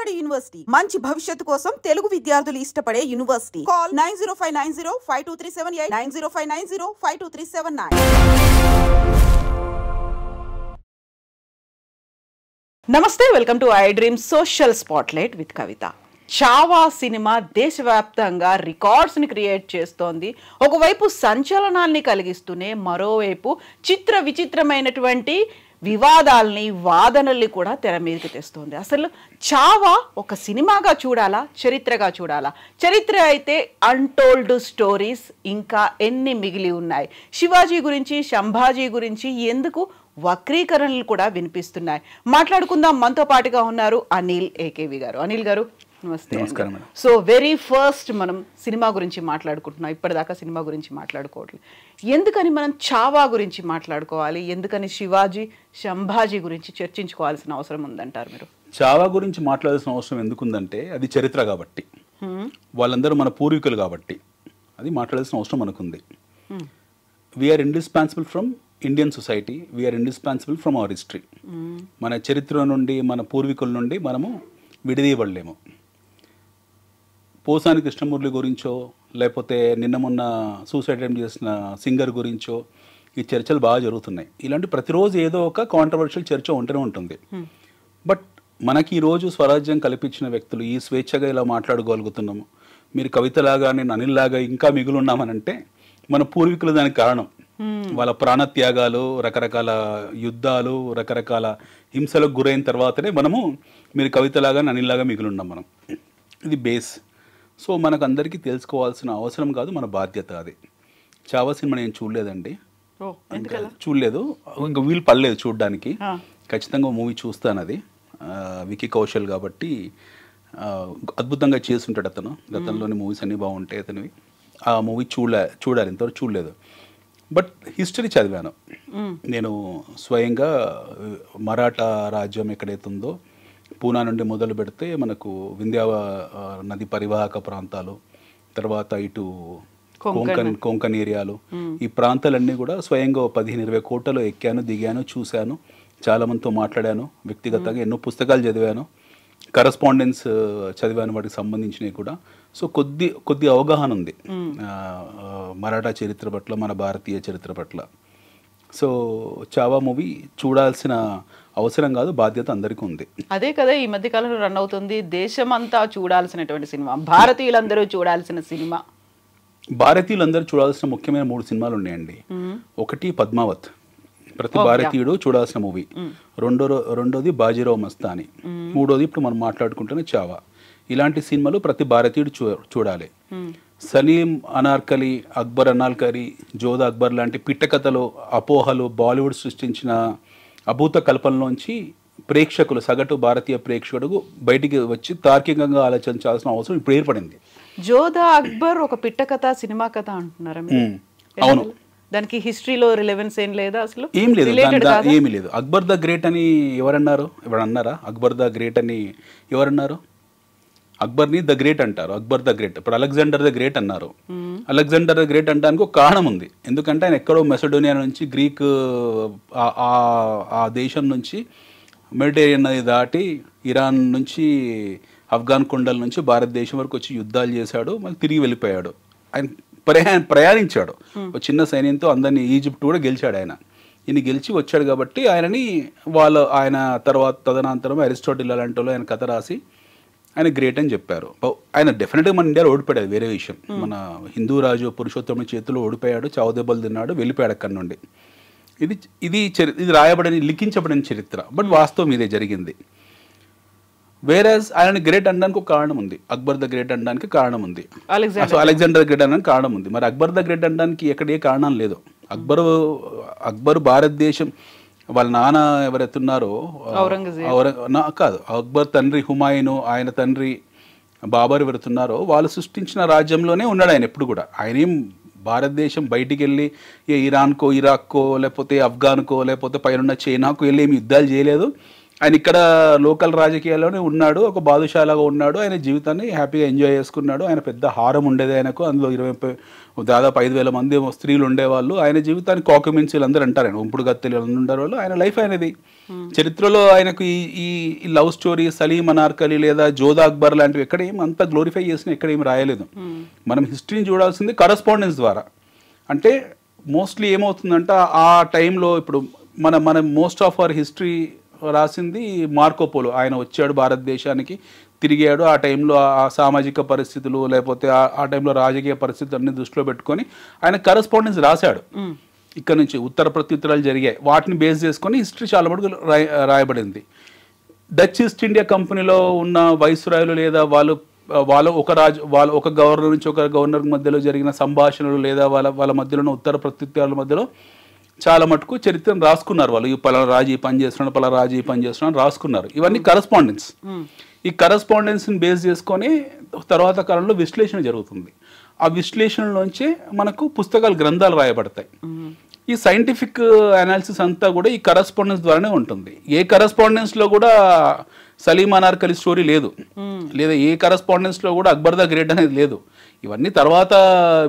Vijayawada university మంచి భవిష్యత్తు కోసం తెలుగు విద్యార్థులు ఇష్టపడే యూనివర్సిటీ. కాల్ 9059052378 9059052379. నమస్తే, welcome to I dream social spotlight with Kavitha. Chhaava cinema దేశవ్యాప్తంగా రికార్డ్స్ని క్రియేట్ చేస్తోంది. ఒకవైపు సంచలనాల్ని కలిగిస్తూనే మరోవైపు చిత్ర విచిత్రమైనటువంటి వివాదాల్ని వాదనల్ని కూడా తెర మీదకి తెస్తోంది. అసలు చావా ఒక సినిమాగా చూడాలా, చరిత్రగా చూడాలా? చరిత్ర అయితే అన్టోల్డ్ స్టోరీస్ ఇంకా ఎన్ని మిగిలి ఉన్నాయి. శివాజీ గురించి, శంభాజీ గురించి ఎందుకు వక్రీకరణలు కూడా వినిపిస్తున్నాయి. మాట్లాడుకుందాం. మనతో పాటుగా ఉన్నారు అనిల్ ఏకేవి గారు. అనిల్ గారు నమస్తే. నమస్కారం. సో వెరీ ఫస్ట్ మనం సినిమా గురించి మాట్లాడుకుంటున్నాం. ఇప్పటిదాకా సినిమా గురించి మాట్లాడుకోవట్లేదు. ఎందుకని మనం చావా గురించి మాట్లాడుకోవాలి? ఎందుకని శివాజీ, శంభాజీ గురించి చర్చించుకోవాల్సిన అవసరం ఉందంటారు మీరు? చావా గురించి మాట్లాడాల్సిన అవసరం ఎందుకుందంటే అది చరిత్ర కాబట్టి, వాళ్ళందరూ మన పూర్వీకులు కాబట్టి అది మాట్లాడాల్సిన అవసరం మనకుంది. We are indispensable from Indian society, we are indispensable from our history. మన చరిత్ర నుండి, మన పూర్వీకుల నుండి మనము విడదీయబడలేము. పోసాని కృష్ణమురళి గురించో లేకపోతే నిన్న మొన్న సూసైడ్ అటెంప్ట్ చేసిన సింగర్ గురించో ఈ చర్చలు బాగా జరుగుతున్నాయి. ఇలాంటి ప్రతిరోజు ఏదో ఒక కాంట్రవర్షియల్ చర్చ ఉంటూనే ఉంటుంది. బట్ మనకి ఈరోజు స్వరాజ్యం కల్పించిన వ్యక్తులు ఈ స్వేచ్ఛగా ఇలా మాట్లాడగలుగుతున్నాము. మీరు కవితలాగా, నేను అనిల్లాగా ఇంకా మిగులున్నామనంటే మన పూర్వీకులు దానికి కారణం. వాళ్ళ ప్రాణత్యాగాలు, రకరకాల యుద్ధాలు, రకరకాల హింసలకు గురైన తర్వాతనే మనము మీరు కవితలాగా, అనిల్లాగా మిగులున్నాం మనం. ఇది బేస్. సో మనకు అందరికీ తెలుసుకోవాల్సిన అవసరం కాదు, మన బాధ్యత అది. చావా సినిమా నేను చూడలేదండి, చూడలేదు, ఇంకా వీలు పడలేదు చూడడానికి. ఖచ్చితంగా మూవీ చూస్తాను. అది వికీ కౌశల్ కాబట్టి అద్భుతంగా చేస్తుంటాడు అతను. గతంలోని మూవీస్ అన్నీ బాగుంటాయి అతనివి. ఆ మూవీ చూడాలి, ఇంతవరకు చూడలేదు. బట్ హిస్టరీ చదివాను నేను స్వయంగా. మరాఠా రాజ్యం ఎక్కడైతే ఉందో పూనా నుండి మొదలు పెడితే మనకు వింధ్యా నది పరివాహక ప్రాంతాలు, తర్వాత ఇటు కొంకన్ ఏరియాలు, ఈ ప్రాంతాలన్నీ కూడా స్వయంగా 15-20 కోటలో ఎక్కాను, దిగాను, చూశాను, చాలామందితో మాట్లాడాను, వ్యక్తిగతంగా ఎన్నో పుస్తకాలు చదివాను, కరస్పాండెన్స్ చదివాను వాటికి సంబంధించినవి కూడా. సో కొద్ది అవగాహన ఉంది మరాఠా చరిత్ర పట్ల, మన భారతీయ చరిత్ర పట్ల. సో చావా మూవీ చూడాల్సిన అవసరం కాదు, బాధ్యత అందరికీ ఉంది. అదే కదా ఈ మధ్య కాలంలో రన్ అవుతుంది. దేశమంతా చూడాల్సినటువంటి సినిమా, భారతీయులందరూ చూడాల్సిన సినిమా. భారతీయులందరూ చూడాల్సిన ముఖ్యమైన 3 ఉన్నాయండి. ఒకటి పద్మావత్, ప్రతి భారతీయుడు చూడాల్సిన మూవీ. రెండోది బాజీరావ్ మస్తాని. మూడోది ఇప్పుడు మనం మాట్లాడుకుంటున్న చావా. ఇలాంటి సినిమాలు ప్రతి భారతీయుడు చూడాలి. సలీం అనార్కలి, అక్బర్ అనార్కలి, జోధా అక్బర్ లాంటి పిట్టకథలు, అపోహలు, బాలీవుడ్ సృష్టించిన అభూత కల్పనలోంచి ప్రేక్షకులు, సగటు భారతీయ ప్రేక్షకుడు బయటికి వచ్చి తార్కికంగా ఆలోచించాల్సిన అవసరం ఇప్పుడు ఏర్పడింది. జోధా అక్బర్ ఒక పిట్టకథ, సినిమా కథ అంటున్నారా? అవును. దానికి హిస్టరీలో రిలెవెన్స్ ఏం లేదా? అసలు ఏం లేదు, ఏమీ లేదు. అక్బర్ ద గ్రేట్ అని ఎవరన్నారు? ఎవరన్నారా అక్బర్ ద గ్రేట్ అని? ఎవరన్నారు? అక్బర్ని ద గ్రేట్ అంటారు, అక్బర్ ద గ్రేట్. ఇప్పుడు అలెగ్జాండర్ ద గ్రేట్ అన్నారు. అలెగ్జాండర్ ద గ్రేట్ అంటానికి ఒక కారణం ఉంది. ఎందుకంటే ఆయన ఎక్కడో మెసడోనియా నుంచి, గ్రీక్ ఆ దేశం నుంచి మెడిటేరియన్ నది దాటి ఇరాన్ నుంచి, ఆఫ్ఘన్ కొండల నుంచి భారతదేశం వరకు వచ్చి యుద్ధాలు చేశాడు, మళ్ళీ తిరిగి వెళ్ళిపోయాడు. ఆయన ప్రయాణించాడు ఒక చిన్న సైన్యంతో, అందరినీ ఈజిప్ట్ కూడా గెలిచాడు ఆయన. ఈయన గెలిచి వచ్చాడు కాబట్టి ఆయన తర్వాత తదనంతరం అరిస్టాటిల్ అలాంటి వాళ్ళు ఆయన కథ రాసి ఆయన గ్రేట్ అని చెప్పారు. ఆయన డెఫినెట్గా మన ఇండియాలో ఓడిపోయాడు, వేరే విషయం. మన హిందూ రాజు పురుషోత్తముని చేతిలో ఓడిపోయాడు, చావు దెబ్బలు తిన్నాడు, వెళ్ళిపోయాడు అక్కడి నుండి. ఇది రాయబడని, లిఖించబడిన చరిత్ర. బట్ వాస్తవం ఇదే జరిగింది. వేరేస్ ఆయన గ్రేట్ అనడానికి ఒక కారణం ఉంది, అక్బర్ ద గ్రేట్ అనడానికి కారణం ఉంది, అలెగ్జాండర్ గ్రేట్ అనడానికి కారణం ఉంది. మరి అక్బర్ ద గ్రేట్ అనడానికి ఎక్కడ ఏ కారణం లేదు. అక్బర్ భారతదేశం, వాళ్ళ నాన్న ఎవరైతున్నారో కాదు, అక్బర్ తండ్రి హుమాయూను, ఆయన తండ్రి బాబర్ ఎవరుతున్నారో వాళ్ళు సృష్టించిన రాజ్యంలోనే ఉన్నాడు ఆయన ఎప్పుడు కూడా. ఆయన ఏం భారతదేశం బయటికి వెళ్ళి ఇరాన్కో, ఇరాక్కో, లేకపోతే ఆఫ్ఘాన్కో, లేకపోతే పైన చైనాకో వెళ్ళి ఏమి యుద్ధాలు చేయలేదు. ఆయన ఇక్కడ లోకల్ రాజకీయాల్లోనే ఉన్నాడు, ఒక బాదుషాలాగా ఉన్నాడు, ఆయన జీవితాన్ని హ్యాపీగా ఎంజాయ్ చేసుకున్నాడు. ఆయన పెద్ద హారం ఉండేది ఆయనకు, అందులో దాదాపు 5,000 మంది స్త్రీలు ఉండేవాళ్ళు. ఆయన జీవితాన్ని కాకుమిన్సీలు అందరూ అంటారు, ఆయన ఉంపుడు గత్తెలు ఉండేవాళ్ళు వాళ్ళు. ఆయన లైఫ్ ఆయనది. చరిత్రలో ఆయనకు ఈ లవ్ స్టోరీ సలీం అనార్కలి లేదా జోధా అక్బర్ లాంటివి ఎక్కడ ఏం అంత గ్లోరిఫై చేసిన ఎక్కడ ఏం రాయలేదు. మనం హిస్టరీని చూడాల్సింది కరస్పాండెన్స్ ద్వారా. అంటే మోస్ట్లీ ఏమవుతుందంటే ఆ టైంలో ఇప్పుడు మన మోస్ట్ ఆఫ్ అవర్ హిస్టరీ రాసింది మార్కోపోలో. ఆయన వచ్చాడు భారతదేశానికి, తిరిగాడు. ఆ టైంలో ఆ సామాజిక పరిస్థితులు లేకపోతే ఆ టైంలో రాజకీయ పరిస్థితులు అన్ని దృష్టిలో పెట్టుకొని ఆయన కరస్పాండెన్స్ రాశాడు. ఇక్కడ నుంచి ఉత్తర ప్రత్యుత్తరాలు జరిగాయి, వాటిని బేస్ చేసుకొని హిస్టరీ చాలా మటుకు రాయబడింది. డచ్ ఈస్ట్ ఇండియా కంపెనీలో ఉన్న వైస్రాయలు లేదా వాళ్ళు ఒక గవర్నర్ నుంచి ఒక గవర్నర్ మధ్యలో జరిగిన సంభాషణలు లేదా వాళ్ళ మధ్యలో ఉన్న ఉత్తర ప్రత్యుత్తరాల మధ్యలో చాలా మటుకు చరిత్రను రాసుకున్నారు. వాళ్ళు ఈ పలానా రాజు ఈ పని చేస్తున్నాడు, పలానా రాజు ఈ పని చేస్తున్నాడు రాసుకున్నారు. ఇవన్నీ కరస్పాండెన్స్. ఈ కరస్పాండెన్స్ని బేస్ చేసుకొని తర్వాత కాలంలో విశ్లేషణ జరుగుతుంది. ఆ విశ్లేషణలోంచే మనకు పుస్తకాలు, గ్రంథాలు రాయబడతాయి. ఈ సైంటిఫిక్ అనాలిసిస్ అంతా కూడా ఈ కరస్పాండెన్స్ ద్వారానే ఉంటుంది. ఏ కరస్పాండెన్స్లో కూడా సలీం అనార్కలి స్టోరీ లేదు, లేదా ఏ కరస్పాండెన్స్లో కూడా అక్బర్ ద గ్రేట్ అనేది లేదు. ఇవన్నీ తర్వాత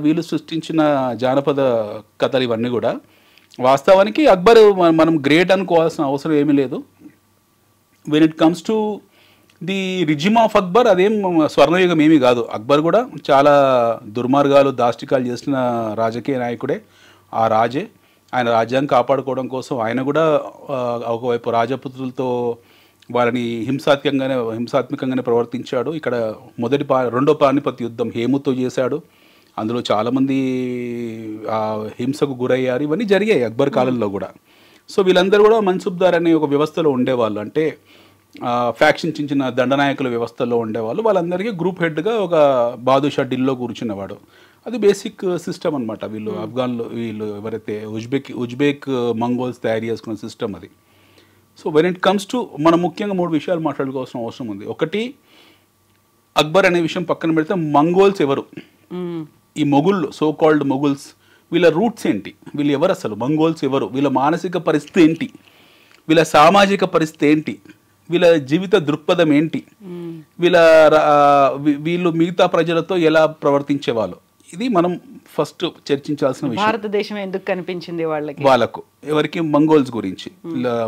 వీళ్ళు సృష్టించిన జానపద కథలు ఇవన్నీ కూడా. వాస్తవానికి అక్బర్ మనం గ్రేట్ అనుకోవాల్సిన అవసరం ఏమీ లేదు. When it comes to the regime of Akbar, అదేం స్వర్ణయుగం ఏమీ కాదు. అక్బర్ కూడా చాలా దుర్మార్గాలు, దాష్టికాలు చేసిన రాజకీయ నాయకుడే, ఆ రాజే. ఆయన రాజ్యాన్ని కాపాడుకోవడం కోసం ఆయన కూడా ఒకవైపు రాజపుత్రులతో వాళ్ళని హింసాత్మకంగానే ప్రవర్తించాడు. ఇక్కడ రెండో పానిపత్ యుద్ధం హేముతో చేశాడు. అందులో చాలామంది హింసకు గురయ్యారు. ఇవన్నీ జరిగాయి అక్బర్ కాలంలో కూడా. సో వీళ్ళందరూ కూడా మన్సుబ్దార్ అనే ఒక వ్యవస్థలో ఉండేవాళ్ళు. అంటే ఫ్యాక్షన్ చిన్న దండనాయకుల వ్యవస్థలో ఉండేవాళ్ళు. వాళ్ళందరికీ గ్రూప్ హెడ్గా ఒక బాదుషా ఢిల్లీలో కూర్చునేవాడు. అది బేసిక్ సిస్టమ్ అనమాట. వీళ్ళు ఎవరైతే ఉజ్బెక్ మంగోల్స్ తయారు చేసుకున్న సిస్టమ్ అది. So when it comes to మనం ముఖ్యంగా 3 విషయాలు మాట్లాడుకోవాల్సిన అవసరం ఉంది. ఒకటి, అక్బర్ అనే విషయం పక్కన పెడితే మంగోల్స్ ఎవరు, ఈ మొగుళ్ళు, సో కాల్డ్ మొగుల్స్, వీళ్ళ రూట్స్ ఏంటి, వీళ్ళు ఎవరు, అసలు మంగోల్స్ ఎవరు, వీళ్ళ మానసిక పరిస్థితి ఏంటి, వీళ్ళ సామాజిక పరిస్థితి ఏంటి, వీళ్ళ జీవిత దృక్పథం ఏంటి, వీళ్ళు మిగతా ప్రజలతో ఎలా ప్రవర్తించేవాళ్ళు, ఇది మనం ఫస్ట్ చర్చించాల్సిన విషయం. భారతదేశం ఎందుకు కనిపించింది వాళ్ళకు ఎవరికి, మంగోల్స్ గురించి.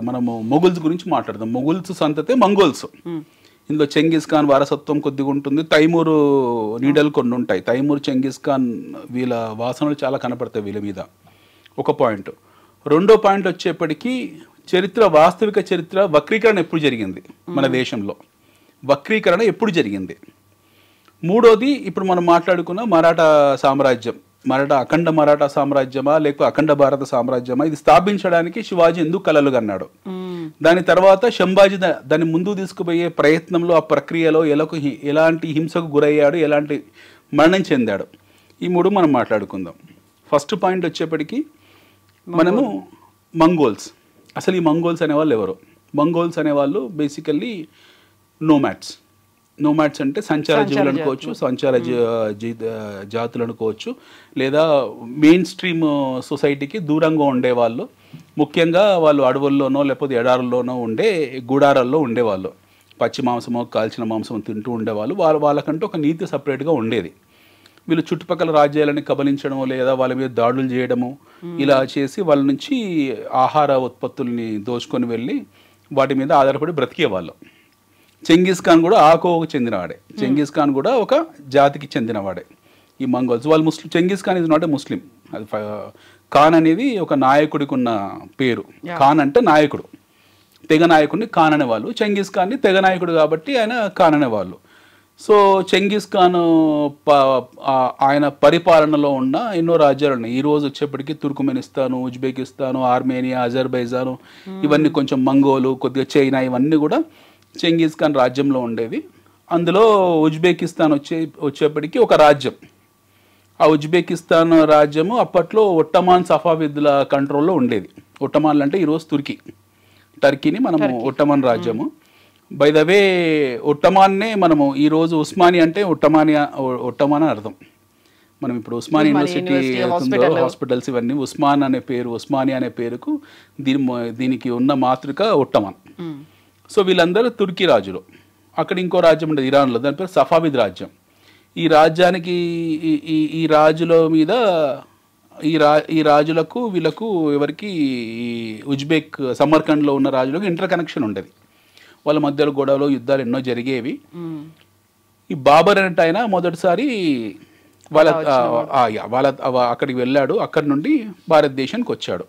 మనము మొగుల్స్ గురించి మాట్లాడదాం. మొగుల్స్ సంతతే మంగోల్స్. ఇందులో చెంగిస్ ఖాన్ వారసత్వం కొద్దిగా ఉంటుంది, తైమూరు నీడలు కొన్ని ఉంటాయి. తైమూర్, చెంగిస్ ఖాన్ వీళ్ళ వాసనలు చాలా కనపడతాయి వీళ్ళ మీద. ఒక పాయింట్. రెండో పాయింట్ వచ్చేప్పటికీ వాస్తవిక చరిత్ర వక్రీకరణ ఎప్పుడు జరిగింది మన దేశంలో, వక్రీకరణ ఎప్పుడు జరిగింది. మూడోది, ఇప్పుడు మనం మాట్లాడుకున్న మరాఠా సామ్రాజ్యం, అఖండ మరాఠా సామ్రాజ్యమా లేకపోతే అఖండ భారత సామ్రాజ్యమా, ఇది స్థాపించడానికి శివాజీ ఎందుకు కలలు కన్నాడు. దాని తర్వాత శంభాజీ దాన్ని ముందుకు తీసుకుపోయే ప్రయత్నంలో, ఆ ప్రక్రియలో ఎలాంటి హింసకు గురయ్యాడు, ఎలాంటి మరణం చెందాడు. ఈ 3 మనం మాట్లాడుకుందాం. ఫస్ట్ పాయింట్ వచ్చేప్పటికీ మనము మంగోల్స్. అసలు ఈ మంగోల్స్ అనేవాళ్ళు ఎవరు? మంగోల్స్ అనేవాళ్ళు బేసికల్లీ నోమాడ్స్ అంటే సంచార జీవులు అనుకోవచ్చు, సంచార జాతులు అనుకోవచ్చు, లేదా మెయిన్ స్ట్రీమ్ సొసైటీకి దూరంగా ఉండేవాళ్ళు. ముఖ్యంగా వాళ్ళు అడవుల్లోనో లేకపోతే ఎడారుల్లోనో ఉండే గుడారాల్లో ఉండేవాళ్ళు. పచ్చి మాంసమో కాల్చిన మాంసం తింటూ ఉండేవాళ్ళు. వాళ్ళకంటూ ఒక నీతి సపరేట్గా ఉండేది. వీళ్ళు చుట్టుపక్కల రాజ్యాలని కబలించడము లేదా వాళ్ళ మీద దాడులు చేయడము ఇలా చేసి వాళ్ళ నుంచి ఆహార ఉత్పత్తుల్ని దోచుకొని వెళ్ళి వాటి మీద ఆధారపడి బ్రతికేవాళ్ళు. చెంగిస్ ఖాన్ కూడా ఆ కోవకు చెందినవాడే. చెంగిస్ ఖాన్ కూడా ఒక జాతికి చెందినవాడే. ఈ మంగోల్స్ వాళ్ళు Genghis Khan is not a Muslim. అది ఖాన్ అనేది ఒక నాయకుడికి ఉన్న పేరు. ఖాన్ అంటే నాయకుడు, తెగ నాయకుడిని ఖాన్ అనేవాళ్ళు. చెంగిస్ ఖాన్ని తెగ నాయకుడు కాబట్టి ఆయన ఖాన్ అనేవాళ్ళు. సో చెంగిస్ ఖాన్ ఆయన పరిపాలనలో ఉన్న ఎన్నో రాజ్యాలు ఉన్నాయి. ఈరోజు వచ్చేప్పటికీ తుర్కుమెనిస్తాను, ఉజ్బెకిస్తాను, ఆర్మేనియా, అజర్బైజాను, ఇవన్నీ కొంచెం మంగోలు, కొద్దిగా చైనా, ఇవన్నీ కూడా చెంగిస్ ఖాన్ రాజ్యంలో ఉండేవి. అందులో ఉజ్బెకిస్తాన్ వచ్చేప్పటికీ ఒక రాజ్యం. ఆ ఉజ్బెకిస్తాన్ రాజ్యము అప్పట్లో ఒట్టమాన్ సఫావిద్ల కంట్రోల్లో ఉండేది. ఒట్టమాన్లు అంటే ఈరోజు టర్కీని మనము ఒట్టమాన్ రాజ్యము. బై ద వే ఒట్టమాన్నే మనము ఈరోజు ఉస్మానియా అంటే ఒట్టమాన్ అర్థం. మనం ఇప్పుడు ఉస్మాన్ యూనివర్సిటీ హాస్పిటల్స్ ఇవన్నీ ఉస్మానియా అనే పేరుకు దీనికి ఉన్న మాతృక ఒట్టమాన్. సో వీళ్ళందరూ తుర్కీ రాజులు. అక్కడ ఇంకో రాజ్యం ఉండేది ఇరాన్లో, దాని పేరు సఫావిద్ రాజ్యం. ఈ రాజ్యానికి ఈ రాజుల మీద ఈ రాజులకు వీళ్ళకు ఎవరికి ఈ ఉజ్బెక్ సమర్కండ్లో ఉన్న రాజులకు ఇంటర్ కనెక్షన్ ఉండేది. వాళ్ళ మధ్యలో గొడవలు యుద్ధాలు ఎన్నో జరిగేవి. ఈ బాబర్ అంటే ఆయన మొదటిసారి వాళ్ళ అక్కడికి వెళ్ళాడు. అక్కడి నుండి భారతదేశానికి వచ్చాడు.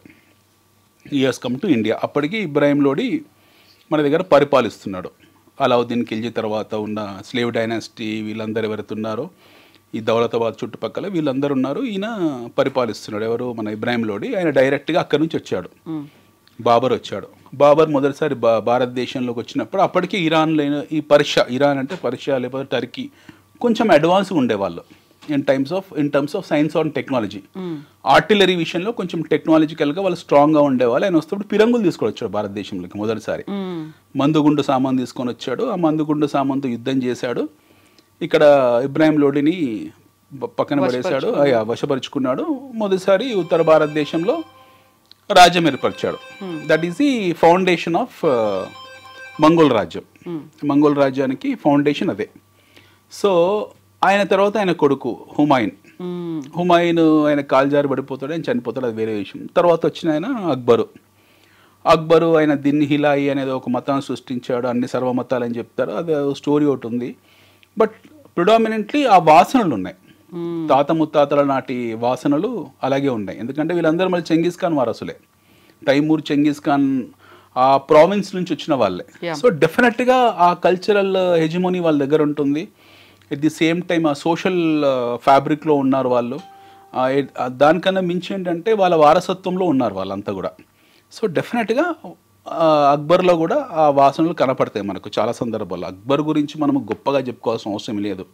Years come to India. అప్పటికి ఇబ్రాహిం లోడి మన దగ్గర పరిపాలిస్తున్నాడు. అలావుద్దీన్ ఖిల్జీ తర్వాత ఉన్న స్లేవ్ డైనాసిటీ వీళ్ళందరూ ఎవరైతే ఉన్నారో ఈ దౌలతాబాద్ చుట్టుపక్కల వీళ్ళందరూ ఉన్నారు. ఈయన పరిపాలిస్తున్నాడు. ఎవరు? మన ఇబ్రాహిం లోడి. ఆయన డైరెక్ట్గా అక్కడి నుంచి వచ్చాడు. బాబర్ వచ్చాడు. బాబర్ మొదటిసారి భారతదేశంలోకి వచ్చినప్పుడు అప్పటికి ఇరాన్లో ఈ ఇరాన్ అంటే పర్షియా లేకపోతే టర్కీ కొంచెం అడ్వాన్స్గా ఉండేవాళ్ళు in terms of science and technology. Artillery విషయంలో కొంచెం టెక్నాలజికల్గా వాళ్ళు స్ట్రాంగ్గా ఉండేవాళ్ళు. ఆయన వస్తున్నప్పుడు పిరంగులు తీసుకొని వచ్చాడు భారతదేశంలోకి మొదటిసారి. మందుగుండు సామాన్ తీసుకొని వచ్చాడు. ఆ మందుగుండు సామాన్తో యుద్ధం చేశాడు. ఇక్కడ ఇబ్రాహిం లోడిని పక్కన పడేశాడు, వశపరుచుకున్నాడు. మొదటిసారి ఉత్తర భారతదేశంలో రాజ్యం ఏర్పరిచాడు. That is the foundation of Mongol రాజ్యం. మంగోల్ రాజ్యానికి ఫౌండేషన్ అదే. సో ఆయన తర్వాత ఆయన కొడుకు హుమాయూన్ ఆయన కాల్జారి పడిపోతాడు, ఆయన చనిపోతాడు, అది వేరే విషయం. తర్వాత వచ్చిన ఆయన అక్బరు ఆయన దిన్ని హిలాయి అనేది ఒక మతాన్ని సృష్టించాడు. అన్ని సర్వమతాలు అని చెప్తారు, అది స్టోరీ ఒకటి ఉంది. బట్ ప్రిడామినెంట్లీ ఆ వాసనలు ఉన్నాయి, తాత ముత్తాతల నాటి వాసనలు అలాగే ఉన్నాయి. ఎందుకంటే వీళ్ళందరూ మళ్ళీ చెంగిస్ ఖాన్ వారసులే. తైమూర్, చెంగిస్ ఖాన్ ఆ ప్రావిన్స్ నుంచి వచ్చిన వాళ్ళే. సో డెఫినెట్గా ఆ కల్చరల్ హెజిమోనీ వాళ్ళ దగ్గర ఉంటుంది. ఎట్ ది సేమ్ టైం ఆ సోషల్ ఫ్యాబ్రిక్లో ఉన్నారు వాళ్ళు. దానికన్నా మించి ఏంటంటే వాళ్ళ వారసత్వంలో ఉన్నారు వాళ్ళంతా కూడా. సో డెఫినెట్గా అక్బర్లో కూడా ఆ వాసనలు కనపడతాయి మనకు చాలా సందర్భాల్లో. అక్బర్ గురించి మనము గొప్పగా చెప్పుకోవాల్సిన అవసరం లేదు.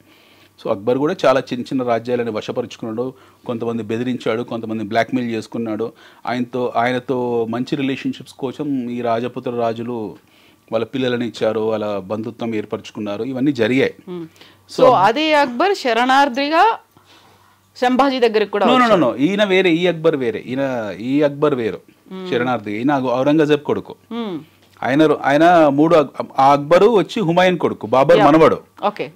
సో అక్బర్ కూడా చాలా చిన్న చిన్న రాజ్యాలను వశపరుచుకున్నాడు, కొంతమంది బెదిరించాడు, కొంతమంది బ్లాక్మెయిల్ చేసుకున్నాడు. ఆయనతో మంచి రిలేషన్షిప్స్ కోసం ఈ రాజపుత్ర రాజులు వాళ్ళ పిల్లలని ఇచ్చారు, వాళ్ళ బంధుత్వం ఏర్పరచుకున్నారు, ఇవన్నీ జరిగాయి. సో అదే అక్బర్ శరణార్థిగా సంభాజీ దగ్గరికి కూడా ఈయన వేరే, ఈ అక్బర్ వేరే. ఈ అక్బర్ వేరు, శరణార్థి. ఈయన ఔరంగజేబ్ కొడుకు. ఆయన ఆ అక్బరు వచ్చి హుమాయూన్ కొడుకు, బాబర్ మనవడు.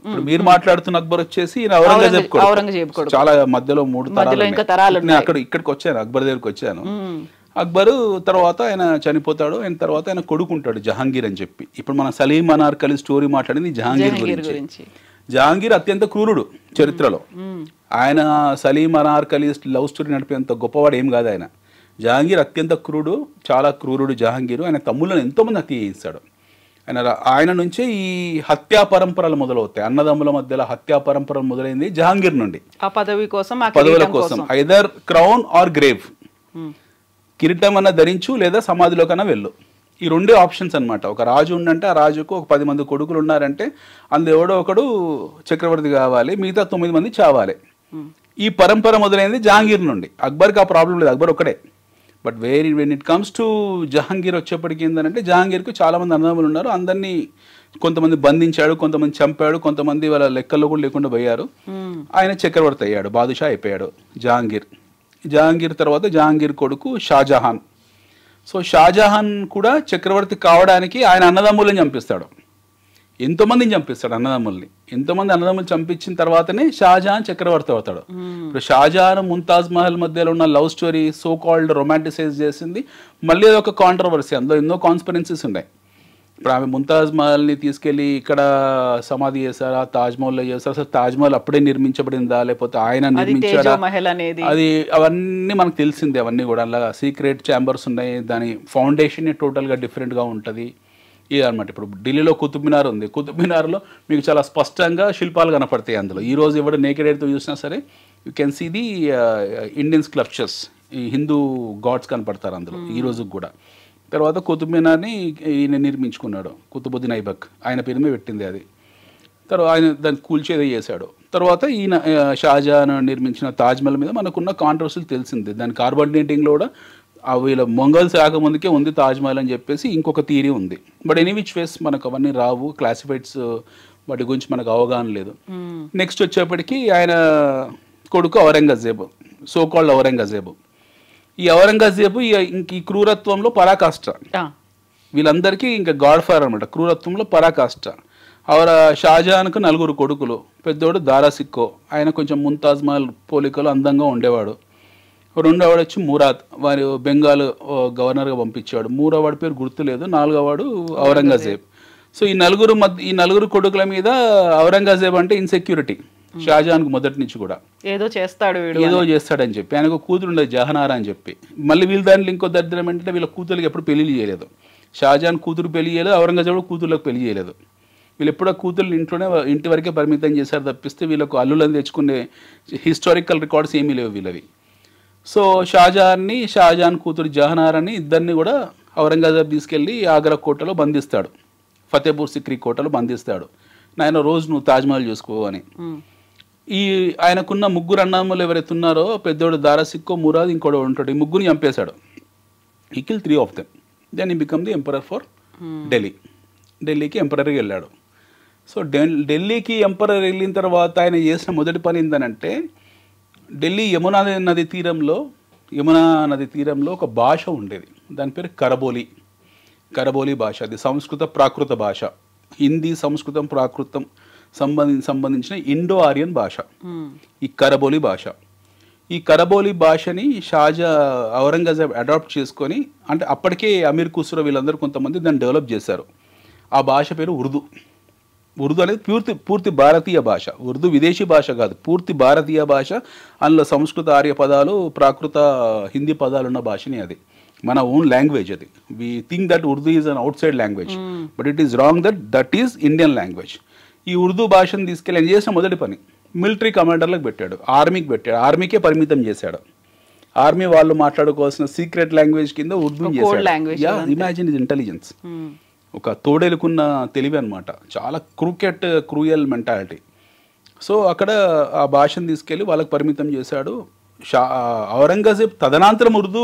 ఇప్పుడు మీరు మాట్లాడుతున్న అక్బర్ వచ్చేసి ఈయన ఔరంగజేబ్ కొడుకు. చాలా మధ్యలో 3 తరాలు. ఇక్కడికి వచ్చాను, అక్బర్ దగ్గరికి వచ్చాను. అక్బరు తర్వాత ఆయన చనిపోతాడు. ఆయన తర్వాత ఆయన కొడుకు ఉంటాడు జహాంగీర్ అని చెప్పి. ఇప్పుడు మన సలీం అనార్కలి స్టోరీ మాట్లాడింది జహాంగీర్ గురించి. జహాంగీర్ అత్యంత క్రూరుడు చరిత్రలో. ఆయన సలీం అనార్కలి లవ్ స్టోరీ నడిపేంత గొప్పవాడు ఏం కాదు ఆయన. జహాంగీర్ అత్యంత క్రూరుడు, చాలా క్రూరుడు జహాంగీర్. ఆయన తమ్ముళ్ళని ఎంతోమంది హత్య చేయిస్తాడు. ఆయన నుంచే ఈ హత్యా పరంపరలు మొదలవుతాయి. అన్నదమ్ముల మధ్యలో హత్యా పరంపరలు మొదలైంది జహాంగీర్ నుండి. ఆ పదవుల కోసం ఐదర్ క్రౌన్ ఆర్ గ్రేవ్, కిరీటం అన్న ధరించు లేదా సమాధిలో కన్నా వెళ్ళు. ఈ 2 ఆప్షన్స్ అనమాట. ఒక రాజు ఉండంటే ఆ రాజుకు ఒక 10 మంది కొడుకులు ఉన్నారంటే అందులో ఎవడో ఒకడు చక్రవర్తి కావాలి, మిగతా 9 మంది చావాలి. ఈ పరంపర మొదలైంది జహాంగీర్ నుండి. అక్బర్కి ఆ ప్రాబ్లం లేదు, అక్బర్ ఒక్కడే. But when it comes to Jahangir వచ్చేప్పటికి ఏంటంటే జహాంగీర్కు చాలామంది అన్నదమ్ములు ఉన్నారు. అందరినీ కొంతమంది బంధించాడు, కొంతమంది చంపాడు, కొంతమంది వాళ్ళ లెక్కల్లో కూడా లేకుండా పోయారు. ఆయన చక్రవర్తి అయ్యాడు, బాదుషా అయిపోయాడు జహాంగీర్ తర్వాత జహాంగీర్ కొడుకు షాజహాన్. సో షాజహాన్ కూడా చక్రవర్తి కావడానికి ఆయన అన్నదమ్ములను చంపిస్తాడు, ఎంతోమందిని చంపిస్తాడు అన్నదమ్ముల్ని. ఎంతోమంది అన్నదమ్ములు చంపించిన తర్వాతనే షాజహాన్ చక్రవర్తి అవుతాడు. ఇప్పుడు షాజహాన్ ముంతాజ్ మహల్ మధ్యలో ఉన్న love story so called romanticise చేసింది మళ్ళీ ఒక కాంట్రవర్సీ. అందులో ఎన్నో కాన్స్పిరెన్సీస్ ఉన్నాయి. ఇప్పుడు ఆమె ముంతాజ్ మహల్ని తీసుకెళ్ళి ఇక్కడ సమాధి చేశారా, తాజ్మహల్లో చేశారా, అసలు తాజ్మహల్ అప్పుడే నిర్మించబడిందా లేకపోతే ఆయన నిర్మించాడా, అది అవన్నీ మనకు తెలిసిందే. అవన్నీ కూడా అలా సీక్రెట్ ఛాంబర్స్ ఉన్నాయి. దాని ఫౌండేషన్ టోటల్గా డిఫరెంట్గా ఉంటుంది ఇదనమాట. ఇప్పుడు ఢిల్లీలో కుతుబ్ మినార్ ఉంది. కుతుబ్ మినార్లో మీకు చాలా స్పష్టంగా శిల్పాలు కనపడతాయి. అందులో ఈరోజు ఎవరు నేకెడ్ ఐతో చూసినా సరే you can see the Indian sculptures, ఈ హిందూ గాడ్స్ కనపడతారు అందులో ఈ రోజుకి కూడా. తర్వాత కుతుబ్ మినార్ని ఈయన నిర్మించుకున్నాడు, కుతుబుద్దీన్ ఐబక్, ఆయన పేరు మీద పెట్టింది అది. తర్వాత ఆయన దాన్ని కూల్చేదే చేశాడు. తర్వాత ఈయన షాజహాన్ నిర్మించిన తాజ్మహల్ మీద మనకున్న కాంట్రవర్సీలు తెలిసిందే. దాని కార్బన్ డేటింగ్లో కూడా వీళ్ళ మొంగల్స్ రాకముందుకే ఉంది తాజ్మహల్ అని చెప్పేసి ఇంకొక థియరీ ఉంది. బట్ ఎనీ విచ్ వేస్ మనకు అవన్నీ రావు, క్లాసిఫైడ్స్ వాటి గురించి మనకు అవగాహన లేదు. నెక్స్ట్ వచ్చేప్పటికి ఆయన కొడుకు ఔరంగజేబు, సో కాల్డ్ ఔరంగజేబు. ఈ ఔరంగజేబు ఈ క్రూరత్వంలో పరాకాష్ట. వీళ్ళందరికీ ఇంకా గాడ్ ఫాదర్ అనమాట, క్రూరత్వంలో పరాకాష్ట. అవర షాజహాన్కు 4 కొడుకులు. పెద్దోడు దారాసిక్కో, ఆయన కొంచెం ముంతాజ్ మహల్ పోలికలు అందంగా ఉండేవాడు. రెండోవాడు వచ్చి మురాద్, వారి బెంగాల్ గవర్నర్గా పంపించాడు. మూడోవాడి పేరు గుర్తులేదు. 4వ వాడు ఔరంగజేబ్. సో ఈ నలుగురు కొడుకుల మీద ఔరంగజేబ్ అంటే ఇన్సెక్యూరిటీ షాజహాన్కు మొదటి నుంచి కూడా. ఏదో చేస్తాడని చెప్పి ఆయనకు కూతురు ఉండేది జహనారా అని చెప్పి. మళ్ళీ వీళ్ళ దాంట్లో ఇంకో దరిద్రం ఏంటంటే వీళ్ళ కూతురికి ఎప్పుడు పెళ్లి చేయలేదు. షాజహాన్ కూతురు పెళ్లి చేయలేదు, ఔరంగజేబ్ కూతుర్లకు పెళ్లి చేయలేదు. వీళ్ళు ఎప్పుడో కూతుర్లు ఇంటి వరకే పరిమితం చేశారు తప్పిస్తే వీళ్ళకు అల్లులను తెచ్చుకునే హిస్టారికల్ రికార్డ్స్ ఏమీ లేవు వీళ్ళవి. సో షాజహాన్ కూతురు జహనారాని ఇద్దరిని కూడా ఔరంగజేబ్ తీసుకెళ్ళి ఆగ్రా కోటలో బంధిస్తాడు, ఫతేపూర్ సిక్రీ కోటలో బంధిస్తాడు. నాయన రోజు నువ్వు తాజ్మహల్ చూసుకో అని. ఈ ఆయనకున్న 3 అన్నదమ్ములు ఎవరైతే ఉన్నారో, పెద్దోడు దారాసిక్కో, మురాద్, ఇంకోటి ఉంటాడు, ఈ 3 చంపేశాడు. ఈ కిల్ 3 of them. దెన్ ఈ బికమ్ ది ఎంపరర్ ఫర్ ఢిల్లీకి ఎంపరర్గా వెళ్ళాడు. సో ఢిల్లీకి ఎంపరర్ వెళ్ళిన తర్వాత ఆయన చేసిన మొదటి పని ఏంటనంటే, ఢిల్లీ యమునా నది తీరంలో ఒక భాష ఉండేది, దాని పేరు కరబోలి భాష. అది సంస్కృత ప్రాకృత భాష. హిందీ, సంస్కృతం, ప్రాకృతం సంబంధించిన ఇండో ఆరియన్ భాష ఈ కరబోలి భాష. ఈ కరబోలి భాషని ఔరంగజేబ్ అడాప్ట్ చేసుకొని, అంటే అప్పటికే అమీర్ ఖుస్రో వీళ్ళందరూ కొంతమంది దాన్ని డెవలప్ చేశారు. ఆ భాష పేరు ఉర్దూ అనేది పూర్తి భారతీయ భాష. ఉర్దూ విదేశీ భాష కాదు, పూర్తి భారతీయ భాష. అందులో సంస్కృత ఆర్య పదాలు, ప్రాకృత హిందీ పదాలు ఉన్న భాషని అది. మన ఓన్ లాంగ్వేజ్ అది. We think that Urdu is an out side language, but it is wrong. That is Indian language. ఈ ఉర్దూ భాషను తీసుకెళ్ళి ఆయన చేసిన మొదటి పని మిలిటరీ కమాండర్లకు పెట్టాడు, ఆర్మీకి పెట్టాడు, ఆర్మీకే పరిమితం చేశాడు. ఆర్మీ వాళ్ళు మాట్లాడుకోవాల్సిన సీక్రెట్ లాంగ్వేజ్ కింద ఉర్దూ చేశాడు. ఇమాజిన్ ఇస్ ఇంటెలిజెన్స్, ఒక తోడేలుకున్న తెలివి అనమాట. చాలా క్రూయల్ మెంటాలిటీ. సో అక్కడ ఆ భాషను తీసుకెళ్ళి వాళ్ళకి పరిమితం చేశాడు. ఔరంగజేబ్ తదనంతరం ఉర్దూ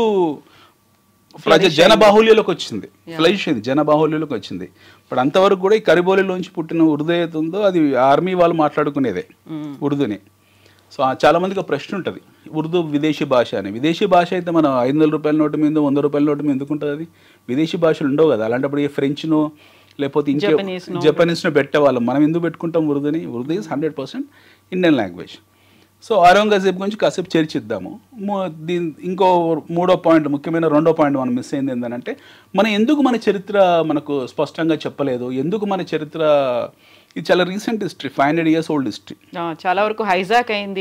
జనబాహుల్యంలోకి వచ్చింది, ఫ్లైష్ అయింది, జనబాహుల్యంలోకి వచ్చింది. ఇప్పుడు అంతవరకు కూడా ఈ కరిబోలిలోంచి పుట్టిన ఉర్దూ ఏది ఉందో అది ఆర్మీ వాళ్ళు మాట్లాడుకునేదే ఉర్దూని. సో చాలా మందికి ఒక ప్రశ్న ఉంటుంది, ఉర్దూ విదేశీ భాష అని. విదేశీ భాష అయితే మనం 500 రూపాయల నోటు మీద, 100 రూపాయల నోటు మీద ఎందుకుంటుంది? అది విదేశీ భాషలు ఉండవు కదా. అలాంటప్పుడు ఏ ఫ్రెంచ్ను లేకపోతే జపనీస్ను పెట్టేవాళ్ళం. మనం ఎందుకు పెట్టుకుంటాం ఉర్దూని? Urdu is 100% Indian language. So Aurangzeb గురించి కాసేపు చర్చిద్దాము. ఇంకో ముఖ్యమైన రెండో పాయింట్ మనం మిస్ అయింది ఏంటంటే, మన చరిత్ర మనకు స్పష్టంగా చెప్పలేదు. ఎందుకు మన చరిత్ర, ఇది చాలా recent history, 500 years old history. చాలా వరకు హైజాక్ అయింది.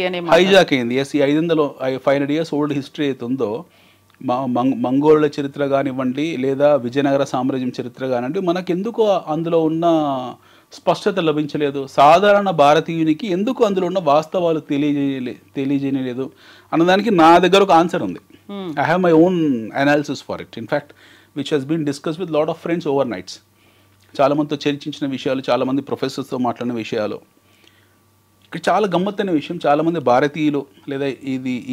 ఎస్, ఈ 500 years ఓల్డ్ హిస్టరీ అయితే ఉందో, మంగోళ్ళ చరిత్ర కానివ్వండి లేదా విజయనగర సామ్రాజ్యం చరిత్ర కానివ్వండి, మనకెందుకు అందులో ఉన్న స్పష్టత లభించలేదు? సాధారణ భారతీయునికి ఎందుకు అందులో ఉన్న వాస్తవాలు తెలియజేయలేదు అన్నదానికి నా దగ్గర ఒక ఆన్సర్ ఉంది. I have my own analysis for it, in fact which has been discuss with lot of friends over nights. చాలామందితో చర్చించిన విషయాలు, చాలామంది ప్రొఫెసర్స్తో మాట్లాడిన విషయాలు. ఇక్కడ చాలా గమ్మత్తైన విషయం, చాలామంది భారతీయులు లేదా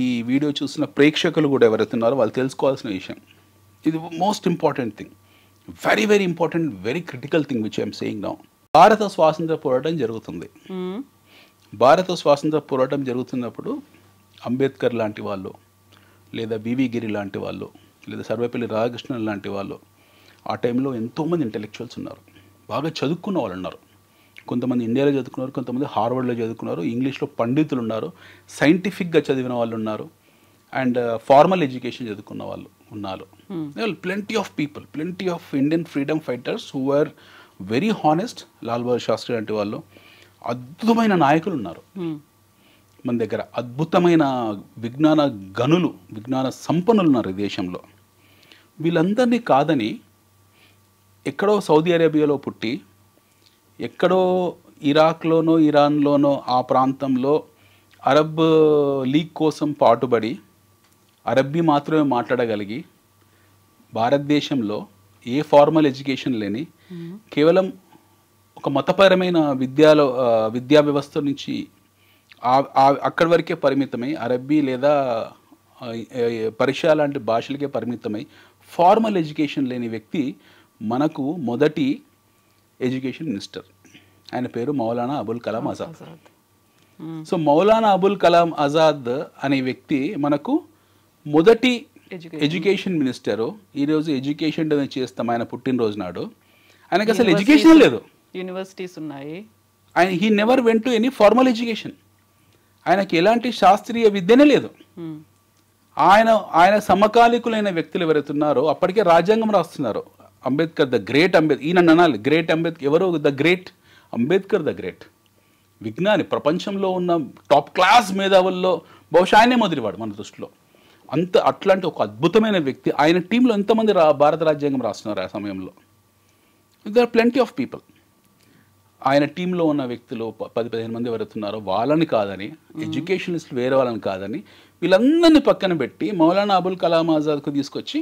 ఈ వీడియో చూసిన ప్రేక్షకులు కూడా ఎవరైతే ఉన్నారో వాళ్ళు తెలుసుకోవాల్సిన విషయం. ఇది most important thing, very very important, very critical thing which I'm saying now. భారత స్వాతంత్ర పోరాటం జరుగుతుంది. భారత స్వాతంత్ర పోరాటం జరుగుతున్నప్పుడు అంబేద్కర్ లాంటి వాళ్ళు లేదా బివి గిరి లాంటి వాళ్ళు లేదా సర్వేపల్లి రాధాకృష్ణన్ లాంటి వాళ్ళు, ఆ టైంలో ఎంతోమంది ఇంటెలెక్చువల్స్ ఉన్నారు, బాగా చదువుకున్న వాళ్ళు ఉన్నారు. కొంతమంది ఇండియాలో చదువుకున్నారు, కొంతమంది హార్వర్డ్లో చదువుకున్నారు, ఇంగ్లీష్లో పండితులు ఉన్నారు, సైంటిఫిక్గా చదివిన వాళ్ళు ఉన్నారు, అండ్ ఫార్మల్ ఎడ్యుకేషన్ చదువుకున్న వాళ్ళు ఉన్నారు. Plenty of people, plenty of Indian freedom fighters who are very honest. Lal Bahadur Shastri లాంటి వాళ్ళు, అద్భుతమైన నాయకులు ఉన్నారు మన దగ్గర, అద్భుతమైన విజ్ఞాన గనులు, విజ్ఞాన సంపన్నులు ఉన్నారు ఈ దేశంలో. వీళ్ళందరినీ కాదని ఎక్కడో సౌదీ అరేబియాలో పుట్టి, ఎక్కడో ఇరాక్లోనో ఇరాన్లోనో ఆ ప్రాంతంలో అరబ్ లీగ్ కోసం పాటుపడి అరబ్బీ మాత్రమే మాట్లాడగలిగి, భారతదేశంలో ఏ ఫార్మల్ ఎడ్యుకేషన్ లేని, కేవలం ఒక మతపరమైన విద్యా వ్యవస్థ నుంచి అక్కడి వరకే పరిమితమై, అరబ్బీ లేదా పర్షియా లాంటి భాషలకే పరిమితమై ఫార్మల్ ఎడ్యుకేషన్ లేని వ్యక్తి మనకు మొదటి ఎడ్యుకేషన్ మినిస్టర్. ఆయన పేరు మౌలానా అబుల్ కలాం ఆజాద్. సో మౌలానా అబుల్ కలాం ఆజాద్ అనే వ్యక్తి మనకు మొదటి ఎడ్యుకేషన్ మినిస్టరు ఈరోజు ఎడ్యుకేషన్ డే చేస్తాం ఆయన పుట్టినరోజు నాడు. ఆయనకి అసలు ఎడ్యుకేషన్ లేదు. యూనివర్సిటీస్ ఉన్నాయి. ఆయన he never went to any formal education. ఆయనకి ఎలాంటి శాస్త్రీయ విద్యనే లేదు. ఆయన సమకాలీకులైన వ్యక్తులు ఎవరైతున్నారో అప్పటికే రాజ్యాంగం రాస్తున్నారు. అంబేద్కర్ ద గ్రేట్ ఈయన అనాలి గ్రేట్ అంబేద్కర్. ఎవరు the great Ambedkar the great విజ్ఞాని. ప్రపంచంలో ఉన్న టాప్ క్లాస్ మేధావుల్లో బహుశా ఆయనే మొదటివాడు మన దృష్టిలో. అట్లాంటి ఒక అద్భుతమైన వ్యక్తి. ఆయన టీంలో ఎంతమంది భారత రాజ్యాంగం రాస్తున్నారు ఆ సమయంలో? There are plenty of people. ఆయన టీంలో ఉన్న వ్యక్తులు 10-15 మంది ఎవరుతున్నారో వాళ్ళని కాదని, ఎడ్యుకేషనిస్ట్ వేరే వాళ్ళని కాదని, వీళ్ళందరినీ పక్కన పెట్టి మౌలానా అబుల్ కలాం ఆజాద్కు తీసుకొచ్చి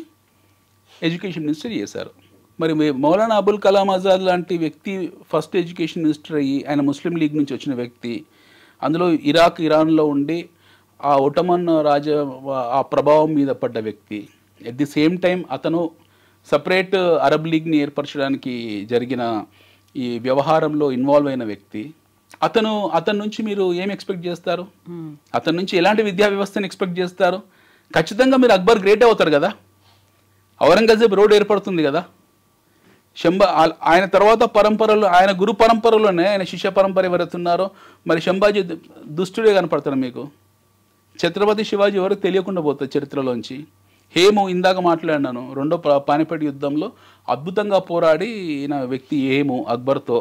ఎడ్యుకేషన్ మినిస్టర్ చేశారు. మరి మౌలానా అబుల్ కలాం ఆజాద్ లాంటి వ్యక్తి ఫస్ట్ ఎడ్యుకేషన్ మినిస్టర్ అయ్యి, ఆయన ముస్లిం లీగ్ నుంచి వచ్చిన వ్యక్తి, అందులో ఇరాన్లో ఉండి ఆ ఒటమన్ ఆ ప్రభావం మీద పడ్డ వ్యక్తి. ఎట్ ది సేమ్ టైం అతను సపరేట్ అరబ్ లీగ్ని ఏర్పరచడానికి జరిగిన ఈ వ్యవహారంలో ఇన్వాల్వ్ అయిన వ్యక్తి. అతని నుంచి మీరు ఏం ఎక్స్పెక్ట్ చేస్తారు? అతని నుంచి ఎలాంటి విద్యా వ్యవస్థను ఎక్స్పెక్ట్ చేస్తారు? ఖచ్చితంగా మీరు అక్బర్ గ్రేట్ అవుతారు కదా. ఔరంగజేబ్ రోడ్ ఏర్పడుతుంది కదా. ఆయన తర్వాత పరంపరలో, ఆయన గురు పరంపరలోనే ఆయన శిష్య పరంపర ఎవరైతున్నారో మరి శంభాజీ దుష్టుడే కనపడతారు మీకు. ఛత్రపతి శివాజీ ఎవరు తెలియకుండా పోతుంది చరిత్రలోంచి. హేము ఇందాక మాట్లాడినాను, రెండో పానిపట్ యుద్ధంలో అద్భుతంగా పోరాడి ఈయన వ్యక్తి హేము అక్బర్తో.